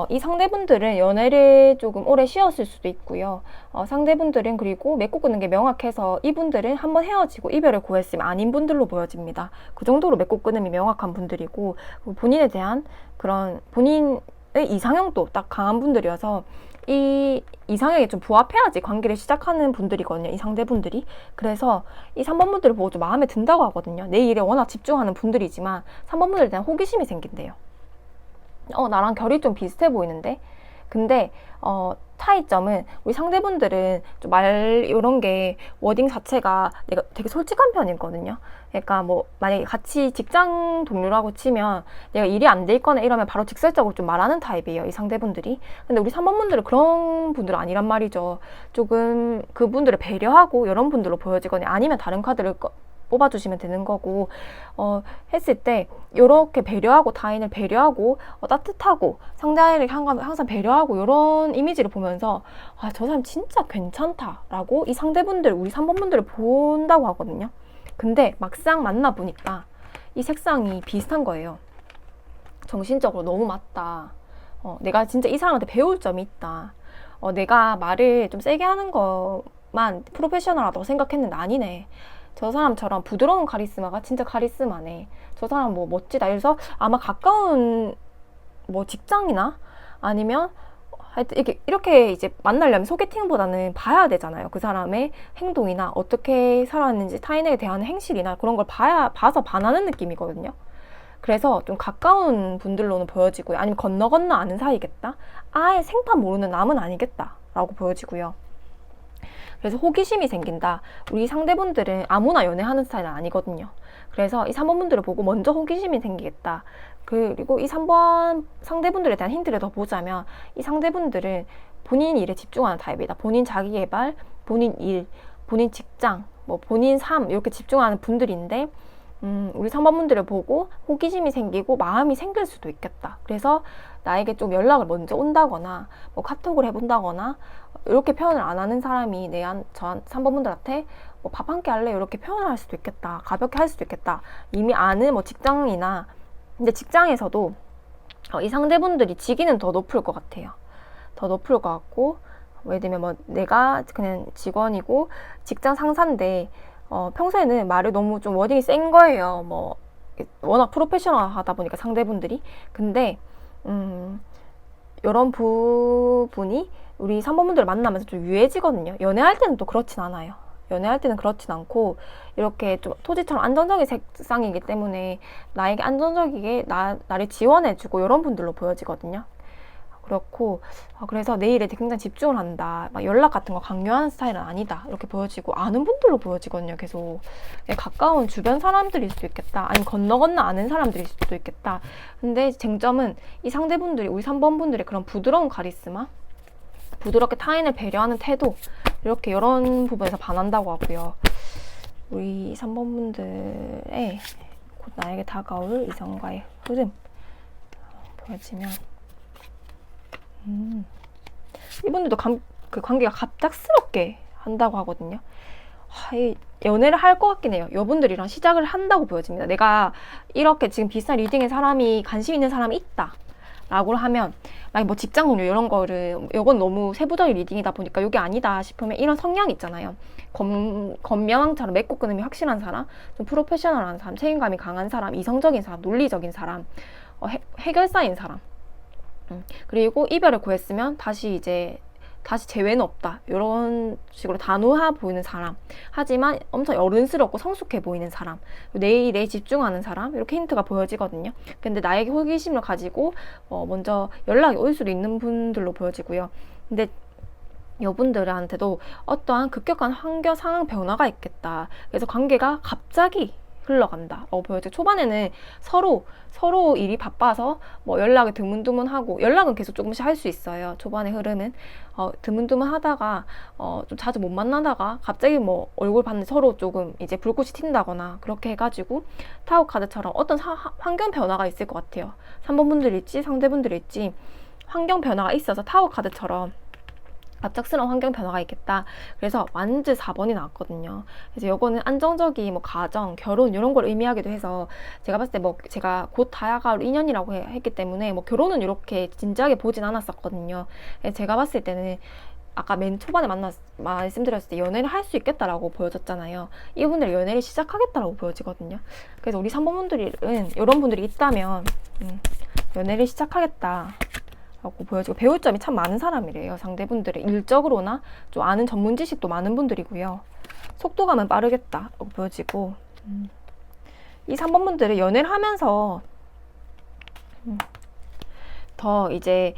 이 상대분들은 연애를 조금 오래 쉬었을 수도 있고요. 상대분들은 그리고 맺고 끊는 게 명확해서 이분들은 한번 헤어지고 이별을 고했으면 아닌 분들로 보여집니다. 그 정도로 맺고 끊음이 명확한 분들이고, 본인에 대한 그런 본인의 이상형도 딱 강한 분들이어서 이 이상형에 좀 부합해야지 관계를 시작하는 분들이거든요, 이 상대분들이. 그래서 이 3번분들을 보고 좀 마음에 든다고 하거든요. 내 일에 워낙 집중하는 분들이지만 3번분들에 대한 호기심이 생긴대요. 나랑 결이 좀 비슷해 보이는데? 근데 차이점은 우리 상대분들은 좀 이런 게 워딩 자체가 내가 되게 솔직한 편이거든요. 그러니까 뭐 만약에 같이 직장 동료라고 치면 내가 일이 안 돼 있거나 이러면 바로 직설적으로 좀 말하는 타입이에요, 이 상대분들이. 근데 우리 3번분들은 그런 분들은 아니란 말이죠. 조금 그분들을 배려하고 이런 분들로 보여지거든요. 아니면 다른 카드를 뽑아주시면 되는 거고, 했을 때 이렇게 배려하고 타인을 배려하고 따뜻하고 상대를 항상 배려하고 이런 이미지를 보면서 저 사람 진짜 괜찮다라고 이 상대분들, 우리 3번분들을 본다고 하거든요. 근데 막상 만나보니까 이 색상이 비슷한 거예요. 정신적으로 너무 맞다. 내가 진짜 이 사람한테 배울 점이 있다. 내가 말을 좀 세게 하는 것만 프로페셔널하다고 생각했는데 아니네. 저 사람처럼 부드러운 카리스마가 진짜 카리스마네. 저 사람 뭐 멋지다. 그래서 아마 가까운 뭐 직장이나 아니면 하여튼 이렇게 이제 만나려면 소개팅보다는 봐야 되잖아요. 그 사람의 행동이나 어떻게 살아왔는지, 타인에게 대하는 행실이나 그런 걸 봐서 반하는 느낌이거든요. 그래서 좀 가까운 분들로는 보여지고요. 아니면 건너 아는 사이겠다. 아예 생판 모르는 남은 아니겠다 라고 보여지고요. 그래서 호기심이 생긴다. 우리 상대분들은 아무나 연애하는 스타일은 아니거든요. 그래서 이 3번분들을 보고 먼저 호기심이 생기겠다. 그리고 이 3번 상대분들에 대한 힌트를 더 보자면, 이 상대분들은 본인 일에 집중하는 타입이다. 본인 자기개발, 본인 일, 본인 직장, 뭐 본인 삶 이렇게 집중하는 분들인데, 우리 3번분들을 보고 호기심이 생기고 마음이 생길 수도 있겠다. 그래서 나에게 좀 연락을 먼저 온다거나 뭐 카톡을 해본다거나, 이렇게 표현을 안 하는 사람이 저 3번분들한테 뭐 밥 한 끼 할래? 이렇게 표현을 할 수도 있겠다. 가볍게 할 수도 있겠다. 이미 아는 뭐 직장이나, 근데 직장에서도 이 상대분들이 직위는 더 높을 것 같아요. 더 높을 것 같고, 예를 들면 뭐 내가 그냥 직원이고 직장 상사인데 평소에는 말을 너무 좀 워딩이 센 거예요. 뭐 워낙 프로페셔널 하다 보니까 상대분들이. 근데 이런 부분이 우리 3번분들을 만나면서 좀 유해지거든요. 연애할 때는 또 그렇진 않아요. 연애할 때는 그렇진 않고 이렇게 좀 토지처럼 안정적인 색상이기 때문에 나에게 안정적이게 나를 지원해주고 이런 분들로 보여지거든요. 그렇고 그래서 내 일에 굉장히 집중을 한다. 막 연락 같은 거 강요하는 스타일은 아니다. 이렇게 보여지고 아는 분들로 보여지거든요. 계속 가까운 주변 사람들일 수도 있겠다. 아니면 건너 아는 사람들일 수도 있겠다. 근데 쟁점은 이 상대분들이, 우리 3번분들의 그런 부드러운 카리스마, 부드럽게 타인을 배려하는 태도, 이렇게 이런 부분에서 반한다고 하고요. 우리 3번분들의 곧 나에게 다가올 이성과의 흐름 보여지면 이분들도 그 관계가 갑작스럽게 한다고 하거든요. 연애를 할 것 같긴 해요. 여분들이랑 시작을 한다고 보여집니다. 내가 이렇게 지금 비슷한 리딩의 사람이 관심 있는 사람이 있다. 라고 하면 만약 뭐 직장 동료 이런 거를 이건 너무 세부적인 리딩이다 보니까 이게 아니다 싶으면 이런 성향 있잖아요. 검명왕처럼 맺고 끊음이 확실한 사람, 좀 프로페셔널한 사람, 책임감이 강한 사람, 이성적인 사람, 논리적인 사람, 해결사인 사람. 그리고 이별을 구했으면 다시 재회는 없다. 이런 식으로 단호해 보이는 사람. 하지만 엄청 어른스럽고 성숙해 보이는 사람. 내 일에 집중하는 사람. 이렇게 힌트가 보여지거든요. 근데 나에게 호기심을 가지고 먼저 연락이 올 수도 있는 분들로 보여지고요. 근데 여분들한테도 어떠한 급격한 환경 상황 변화가 있겠다. 그래서 관계가 갑자기 흘러간다 라고 보여져요. 초반에는 서로 일이 바빠서 뭐 연락이 드문드문하고, 연락은 계속 조금씩 할 수 있어요. 초반의 흐름은 드문드문 하다가 좀 자주 못 만나다가 갑자기 뭐 얼굴 봤는데 서로 조금 이제 불꽃이 튄다거나 그렇게 해가지고 타워 카드처럼 어떤 환경 변화가 있을 것 같아요. 3번 분들일지 상대분들일지 환경 변화가 있어서 타워 카드처럼 갑작스러운 환경 변화가 있겠다. 그래서 완즈 4번이 나왔거든요. 그래서 요거는 안정적인 뭐 가정, 결혼 이런 걸 의미하기도 해서 제가 봤을 때 뭐 제가 곧 다가올 인연이라고 했기 때문에 뭐 결혼은 이렇게 진지하게 보진 않았었거든요. 제가 봤을 때는 아까 맨 초반에 말씀드렸을 때 연애를 할 수 있겠다라고 보여졌잖아요. 이분들 연애를 시작하겠다라고 보여지거든요. 그래서 우리 3번 분들은 이런 분들이 있다면 연애를 시작하겠다 라고 보여지고, 배울 점이 참 많은 사람이래요. 상대분들이 일적으로나 좀 아는 전문 지식도 많은 분들이고요. 속도감은 빠르겠다 라고 보여지고, 이 3번 분들은 연애를 하면서 더 이제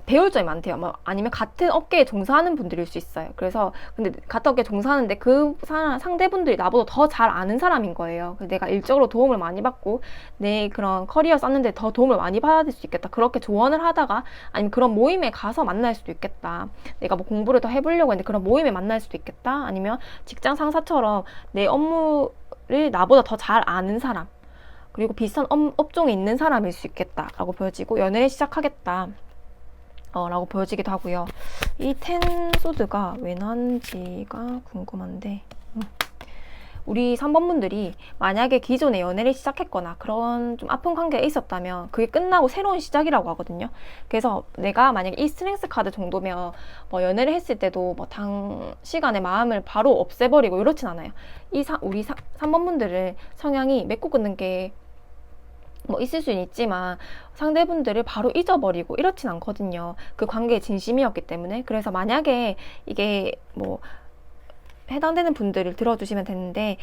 배울 점이 많대요. 뭐 아니면 같은 업계에 종사하는 분들일 수 있어요. 그래서 근데 같은 업계에 종사하는데 그 상대분들이 나보다 더 잘 아는 사람인 거예요. 내가 일적으로 도움을 많이 받고 내 그런 커리어 쌓는데 더 도움을 많이 받을 수 있겠다. 그렇게 조언을 하다가 아니면 그런 모임에 가서 만날 수도 있겠다. 내가 뭐 공부를 더 해보려고 했는데 그런 모임에 만날 수도 있겠다. 아니면 직장 상사처럼 내 업무를 나보다 더 잘 아는 사람, 그리고 비슷한 업종에 있는 사람일 수 있겠다 라고 보여지고, 연애를 시작하겠다 라고 보여지기도 하고요. 이 텐소드가 왜 나왔는지가 궁금한데, 우리 3번 분들이 만약에 기존에 연애를 시작했거나 그런 좀 아픈 관계가 있었다면 그게 끝나고 새로운 시작이라고 하거든요. 그래서 내가 만약에 이 스트렝스 카드 정도면 뭐 연애를 했을 때도 뭐 단시간에 마음을 바로 없애버리고 이렇진 않아요. 우리 3번 분들은 성향이 맺고 끊는 게 뭐 있을 수는 있지만 상대분들을 바로 잊어버리고 이렇진 않거든요. 그 관계에 진심이었기 때문에. 그래서 만약에 이게 뭐 해당되는 분들을 들어주시면 되는데,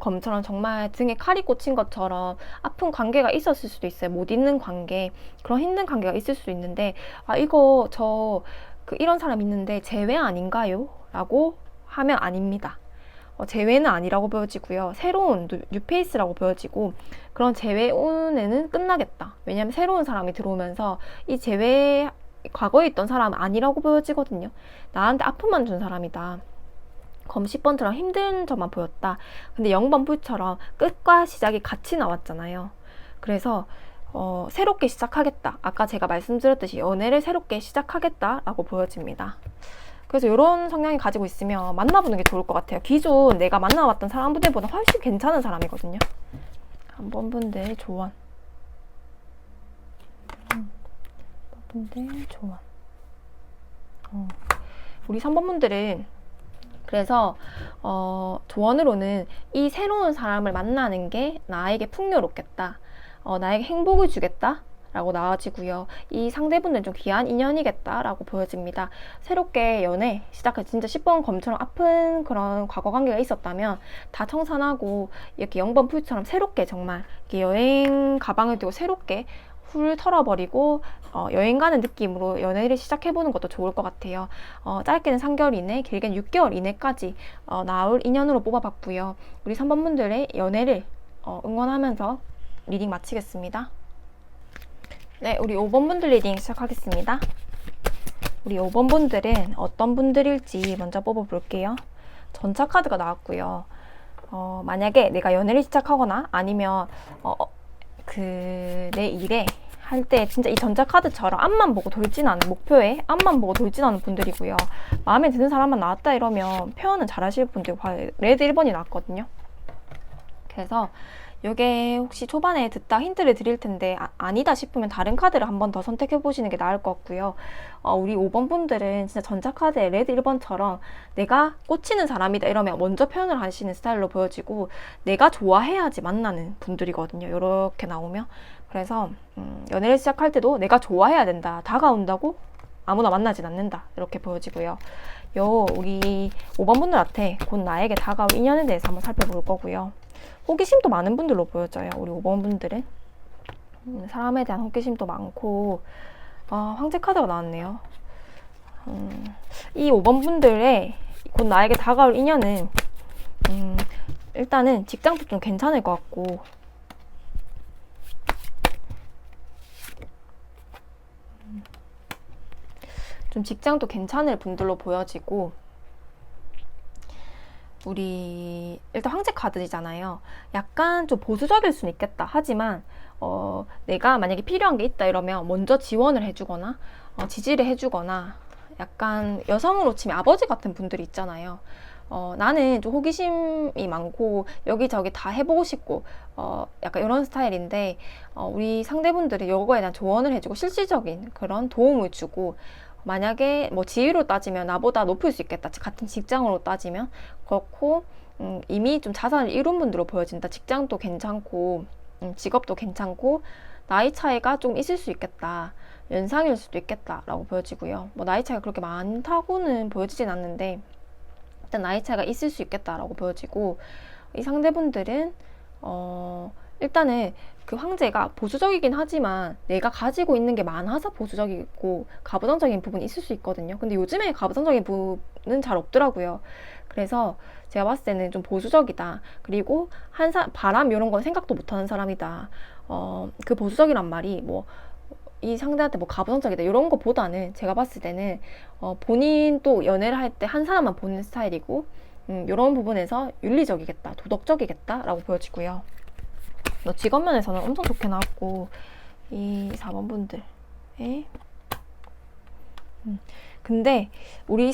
검처럼 정말 등에 칼이 꽂힌 것처럼 아픈 관계가 있었을 수도 있어요. 못 잊는 관계, 그런 힘든 관계가 있을 수도 있는데, 이거 이런 사람 있는데 재회 아닌가요? 라고 하면 아닙니다. 재회는 아니라고 보여지고요. 새로운 뉴페이스라고 보여지고, 그런 재회운에는 끝나겠다. 왜냐하면 새로운 사람이 들어오면서 이 과거에 있던 사람은 아니라고 보여지거든요. 나한테 아픔만 준 사람이다. 검 10번처럼 힘든 점만 보였다. 근데 0번 불처럼 끝과 시작이 같이 나왔잖아요. 그래서 새롭게 시작하겠다. 아까 제가 말씀드렸듯이 연애를 새롭게 시작하겠다라고 보여집니다. 그래서 이런 성향이 가지고 있으면 만나보는 게 좋을 것 같아요. 기존 내가 만나왔던 사람들보다 훨씬 괜찮은 사람이거든요. 3번 분들 조언. 분들 조언. 우리 3번 분들은 그래서 조언으로는 이 새로운 사람을 만나는 게 나에게 풍요롭겠다. 나에게 행복을 주겠다. 라고 나와지고요. 이 상대분은 좀 귀한 인연이겠다 라고 보여집니다. 새롭게 연애 시작할 진짜 10번 검처럼 아픈 그런 과거 관계가 있었다면 다 청산하고 이렇게 0번 풀처럼 새롭게 정말 이렇게 여행 가방을 들고 새롭게 훌 털어버리고 여행 가는 느낌으로 연애를 시작해보는 것도 좋을 것 같아요. 짧게는 3개월 이내, 길게는 6개월 이내까지 나올 인연으로 뽑아봤고요. 우리 3번 분들의 연애를 응원하면서 리딩 마치겠습니다. 네, 우리 5번 분들 리딩 시작하겠습니다. 우리 5번 분들은 어떤 분들일지 먼저 뽑아볼게요. 전차 카드가 나왔고요. 만약에 내가 연애를 시작하거나 아니면 내 일에 할 때 진짜 이 전차 카드처럼 앞만 보고 돌진하는, 목표에 앞만 보고 돌진하는 분들이고요. 마음에 드는 사람만 나왔다 이러면 표현은 잘 하실 분들, 레드 1번이 나왔거든요. 그래서 요게 혹시 초반에 듣다 힌트를 드릴 텐데 아니다 싶으면 다른 카드를 한 번 더 선택해 보시는 게 나을 것 같고요. 우리 5번 분들은 진짜 전자카드의 레드 1번처럼 내가 꽂히는 사람이다 이러면 먼저 표현을 하시는 스타일로 보여지고 내가 좋아해야지 만나는 분들이거든요. 이렇게 나오면. 그래서 연애를 시작할 때도 내가 좋아해야 된다. 다가온다고 아무나 만나진 않는다. 이렇게 보여지고요. 우리 5번 분들한테 곧 나에게 다가올 인연에 대해서 한번 살펴볼 거고요. 호기심도 많은 분들로 보여져요. 우리 5번 분들은. 사람에 대한 호기심도 많고, 황제 카드가 나왔네요. 이 5번 분들의 곧 나에게 다가올 인연은, 일단은 직장도 좀 괜찮을 것 같고, 좀 직장도 괜찮을 분들로 보여지고, 우리 일단 황제 카드잖아요. 약간 좀 보수적일 수는 있겠다. 하지만 내가 만약에 필요한 게 있다 이러면 먼저 지원을 해주거나 지지를 해주거나 약간 여성으로 치면 아버지 같은 분들이 있잖아요. 나는 좀 호기심이 많고 여기저기 다 해보고 싶고 약간 이런 스타일인데 우리 상대분들이 이거에 대한 조언을 해주고 실질적인 그런 도움을 주고 만약에 뭐 지위로 따지면 나보다 높을 수 있겠다. 같은 직장으로 따지면 그렇고 이미 좀 자산을 이룬 분들로 보여진다. 직장도 괜찮고 직업도 괜찮고 나이 차이가 좀 있을 수 있겠다. 연상일 수도 있겠다라고 보여지고요. 뭐 나이 차이가 그렇게 많다고는 보여지진 않는데 일단 나이 차이가 있을 수 있겠다라고 보여지고 이 상대분들은 일단은 그 황제가 보수적이긴 하지만 내가 가지고 있는 게 많아서 보수적이고 가부장적인 부분이 있을 수 있거든요. 근데 요즘에 가부장적인 부분은 잘 없더라고요. 그래서 제가 봤을 때는 좀 보수적이다. 그리고 바람 이런 건 생각도 못하는 사람이다. 그 보수적이란 말이 뭐 이 상대한테 뭐 가부장적이다 이런 거보다는 제가 봤을 때는 본인 또 연애를 할 때 한 사람만 보는 스타일이고 이런 부분에서 윤리적이겠다, 도덕적이겠다 라고 보여지고요. 직업 면에서는 엄청 좋게 나왔고 이 4번 분들 근데 우리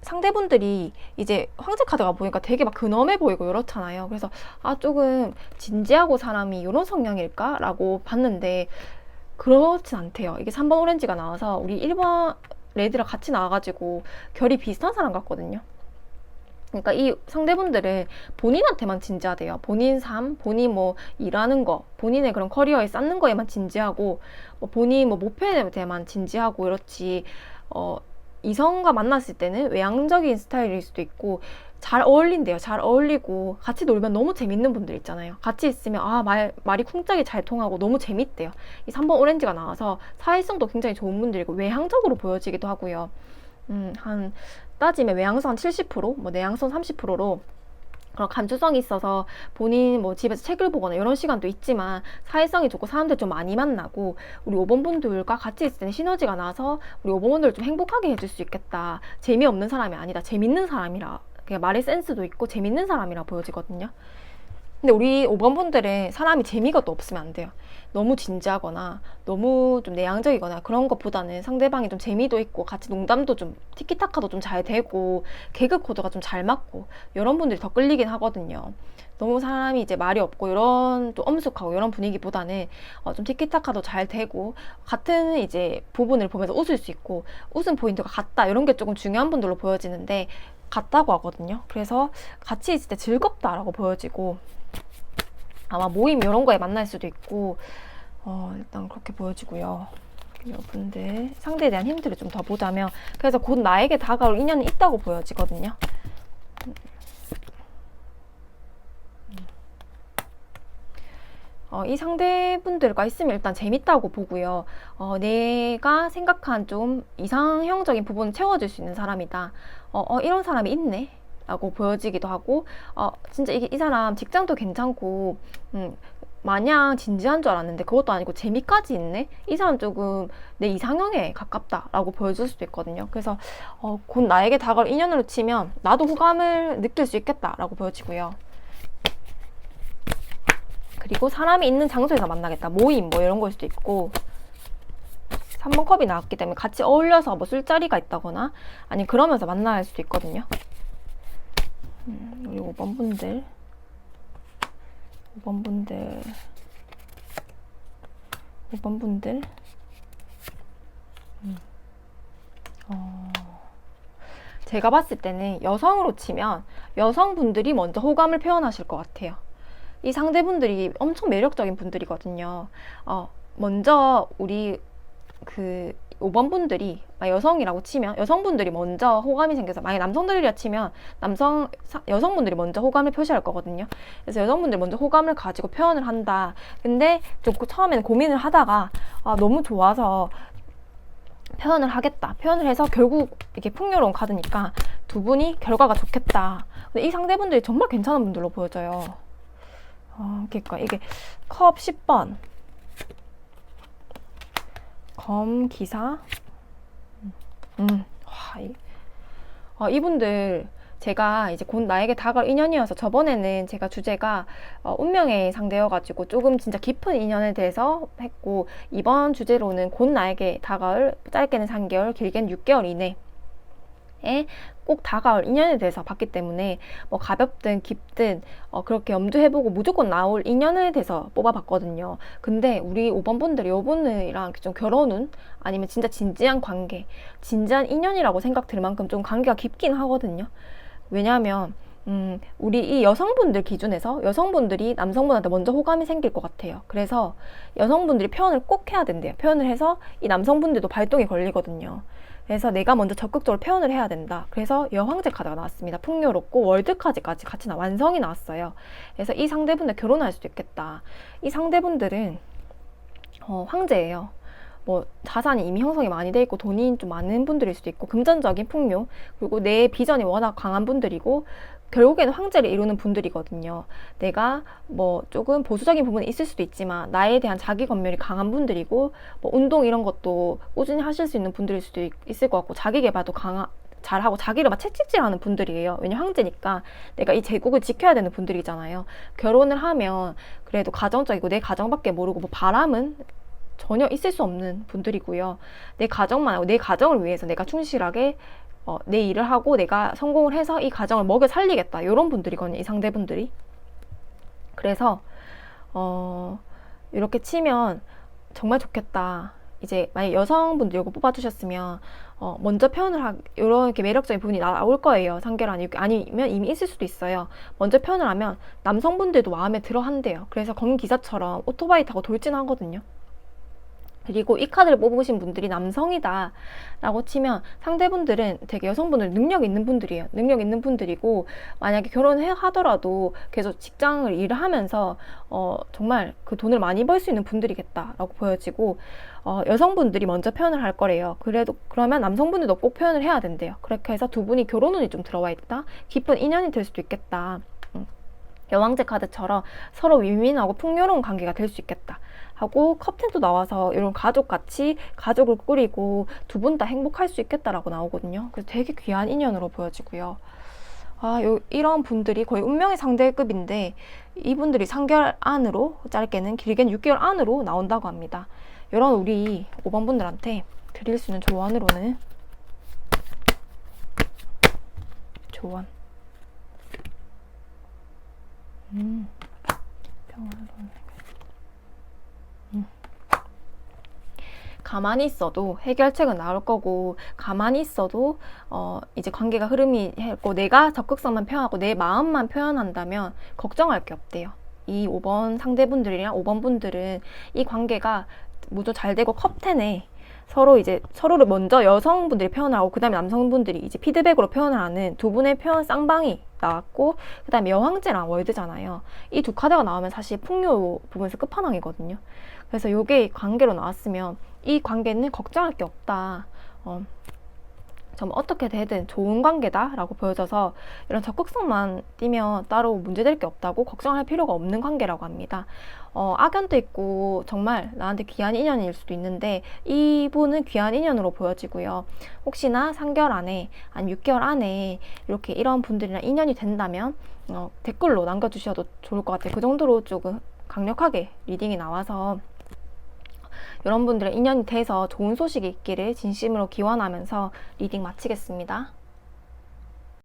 상대분들이 이제 황제 카드가 보니까 되게 막 근엄해 보이고 이렇잖아요. 그래서 조금 진지하고 사람이 이런 성향일까? 라고 봤는데 그렇진 않대요. 이게 3번 오렌지가 나와서 우리 1번 레드랑 같이 나와가지고 결이 비슷한 사람 같거든요. 그러니까 이 상대분들은 본인한테만 진지하대요. 본인 삶, 본인 뭐 일하는 거, 본인의 그런 커리어에 쌓는 거에만 진지하고 본인 뭐 목표에 대해만 진지하고 이렇지 이성과 만났을 때는 외향적인 스타일일 수도 있고 잘 어울린대요. 잘 어울리고 같이 놀면 너무 재밌는 분들 있잖아요. 같이 있으면 말이 쿵짝이 잘 통하고 너무 재밌대요. 이 3번 오렌지가 나와서 사회성도 굉장히 좋은 분들이고 외향적으로 보여지기도 하고요. 한 따지면 외향성 한 70%, 뭐 내향성 30%로 그런 감수성이 있어서 본인 뭐 집에서 책을 보거나 이런 시간도 있지만 사회성이 좋고 사람들 좀 많이 만나고 우리 5번 분들과 같이 있을 때는 시너지가 나서 우리 5번 분들을 좀 행복하게 해줄 수 있겠다. 재미없는 사람이 아니다. 재밌는 사람이라. 그냥 말의 센스도 있고 재밌는 사람이라 보여지거든요. 근데 우리 5번 분들은 사람이 재미가 또 없으면 안 돼요. 너무 진지하거나 너무 좀 내향적이거나 그런 것보다는 상대방이 좀 재미도 있고 같이 농담도 좀 티키타카도 좀 잘 되고 개그 코드가 좀 잘 맞고 이런 분들이 더 끌리긴 하거든요. 너무 사람이 이제 말이 없고 이런 또 엄숙하고 이런 분위기보다는 좀 티키타카도 잘 되고 같은 이제 부분을 보면서 웃을 수 있고 웃음 포인트가 같다 이런 게 조금 중요한 분들로 보여지는데 같다고 하거든요. 그래서 같이 있을 때 즐겁다라고 보여지고 아마 모임 이런 거에 만날 수도 있고 일단 그렇게 보여지고요. 여러분들 상대에 대한 힌트를 좀 더 보자면 그래서 곧 나에게 다가올 인연이 있다고 보여지거든요. 이 상대분들과 있으면 일단 재밌다고 보고요. 내가 생각한 좀 이상형적인 부분을 채워줄 수 있는 사람이다. 이런 사람이 있네. 라고 보여지기도 하고 진짜 이 사람 직장도 괜찮고 마냥 진지한 줄 알았는데 그것도 아니고 재미까지 있네? 이 사람 조금 내 이상형에 가깝다라고 보여줄 수도 있거든요. 그래서 곧 나에게 다가올 인연으로 치면 나도 호감을 느낄 수 있겠다라고 보여지고요. 그리고 사람이 있는 장소에서 만나겠다. 모임 뭐 이런 걸 수도 있고 3번 컵이 나왔기 때문에 같이 어울려서 뭐 술자리가 있다거나 아니면 그러면서 만날 수도 있거든요. 우리 5번 분들 5번 분들. 5번 분들. 제가 봤을 때는 여성으로 치면 여성분들이 먼저 호감을 표현하실 것 같아요. 이 상대분들이 엄청 매력적인 분들이거든요. 먼저 우리 그 5번 분들이 여성이라고 치면 여성분들이 먼저 호감이 생겨서, 만약에 남성들이라 치면 여성분들이 먼저 호감을 표시할 거거든요. 그래서 여성분들이 먼저 호감을 가지고 표현을 한다. 근데 좀 처음에는 고민을 하다가 너무 좋아서 표현을 하겠다. 표현을 해서 결국 이게 풍요로운 카드니까 두 분이 결과가 좋겠다. 근데 이 상대분들이 정말 괜찮은 분들로 보여져요. 그러니까 이게 컵 10번, 검 기사. 이분들 제가 이제 곧 나에게 다가올 인연이어서, 저번에는 제가 주제가 운명의 상대여가지고 조금 진짜 깊은 인연에 대해서 했고, 이번 주제로는 곧 나에게 다가올, 짧게는 3개월, 길게는 6개월 이내에 꼭 다가올 인연에 대해서 봤기 때문에 뭐 가볍든 깊든 그렇게 염두해보고 무조건 나올 인연에 대해서 뽑아봤거든요. 근데 우리 5번 분들이 이분이랑 좀 결혼운, 아니면 진짜 진지한 관계, 진지한 인연이라고 생각 들 만큼 좀 관계가 깊긴 하거든요. 왜냐하면 우리 이 여성분들 기준에서 여성분들이 남성분한테 먼저 호감이 생길 것 같아요. 그래서 여성분들이 표현을 꼭 해야 된대요. 표현을 해서 이 남성분들도 발동이 걸리거든요. 그래서 내가 먼저 적극적으로 표현을 해야 된다. 그래서 여황제 카드가 나왔습니다. 풍요롭고 월드까지까지 같이 완성이 나왔어요. 그래서 이 상대분들 결혼할 수도 있겠다. 이 상대분들은 황제예요. 뭐 자산이 이미 형성이 많이 돼 있고 돈이 좀 많은 분들일 수도 있고, 금전적인 풍요, 그리고 내 비전이 워낙 강한 분들이고, 결국에는 황제를 이루는 분들이거든요. 내가 뭐 조금 보수적인 부분이 있을 수도 있지만 나에 대한 자기 검열이 강한 분들이고, 뭐 운동 이런 것도 꾸준히 하실 수 있는 분들일 수도 있을 것 같고, 자기 개발도 잘하고 자기를 막 채찍질하는 분들이에요. 왜냐면 황제니까 내가 이 제국을 지켜야 되는 분들이잖아요. 결혼을 하면 그래도 가정적이고 내 가정밖에 모르고 뭐 바람은 전혀 있을 수 없는 분들이고요. 내 가정만 하고 내 가정을 위해서 내가 충실하게 내 일을 하고 내가 성공을 해서 이 가정을 먹여 살리겠다. 이런 분들이거든요. 이 상대분들이. 그래서 이렇게 치면 정말 좋겠다. 이제 만약 여성분들 이거 뽑아주셨으면 먼저 표현을 이렇게 매력적인 부분이 나올 거예요. 상계란 아니면 이미 있을 수도 있어요. 먼저 표현을 하면 남성분들도 마음에 들어 한대요. 그래서 검기사처럼 오토바이 타고 돌진하거든요. 그리고 이 카드를 뽑으신 분들이 남성이다 라고 치면 상대분들은 되게 여성분들 능력 있는 분들이에요. 능력 있는 분들이고, 만약에 결혼을 하더라도 계속 직장을 일을 하면서 정말 그 돈을 많이 벌 수 있는 분들이겠다 라고 보여지고, 여성분들이 먼저 표현을 할 거래요. 그러면 남성분들도 꼭 표현을 해야 된대요. 그렇게 해서 두 분이 결혼운이 좀 들어와 있다, 깊은 인연이 될 수도 있겠다, 여왕제 카드처럼 서로 윈윈하고 풍요로운 관계가 될 수 있겠다 하고, 컵텐도 나와서 이런 가족같이 가족을 꾸리고 두 분 다 행복할 수 있겠다라고 나오거든요. 그래서 되게 귀한 인연으로 보여지고요. 이런 분들이 거의 운명의 상대급인데, 이분들이 3개월 안으로, 짧게는 길게는 6개월 안으로 나온다고 합니다. 이런 우리 5번 분들한테 드릴 수 있는 조언으로는, 조언. 가만히 있어도 해결책은 나올 거고, 가만히 있어도 이제 관계가 흐름이 했고, 내가 적극성만 표현하고 내 마음만 표현한다면 걱정할 게 없대요. 이 5번 상대분들이랑 5번 분들은 이 관계가 모두 잘 되고, 컵10에 서로를 먼저 여성분들이 표현하고 그 다음에 남성분들이 이제 피드백으로 표현을 하는 두 분의 표현 쌍방이 나왔고, 그 다음에 여황제랑 월드잖아요. 이 두 카드가 나오면 사실 풍요 부분에서 끝판왕이거든요. 그래서 요게 관계로 나왔으면 이 관계는 걱정할 게 없다, 좀 어떻게 되든 좋은 관계다 라고 보여져서, 이런 적극성만 띄면 따로 문제될 게 없다고 걱정할 필요가 없는 관계라고 합니다. 악연도 있고 정말 나한테 귀한 인연일 수도 있는데, 이분은 귀한 인연으로 보여지고요. 혹시나 3개월 안에 아니면 6개월 안에 이렇게 이런 분들이랑 인연이 된다면 댓글로 남겨주셔도 좋을 것 같아요. 그 정도로 조금 강력하게 리딩이 나와서 여러분들의 인연이 돼서 좋은 소식이 있기를 진심으로 기원하면서 리딩 마치겠습니다.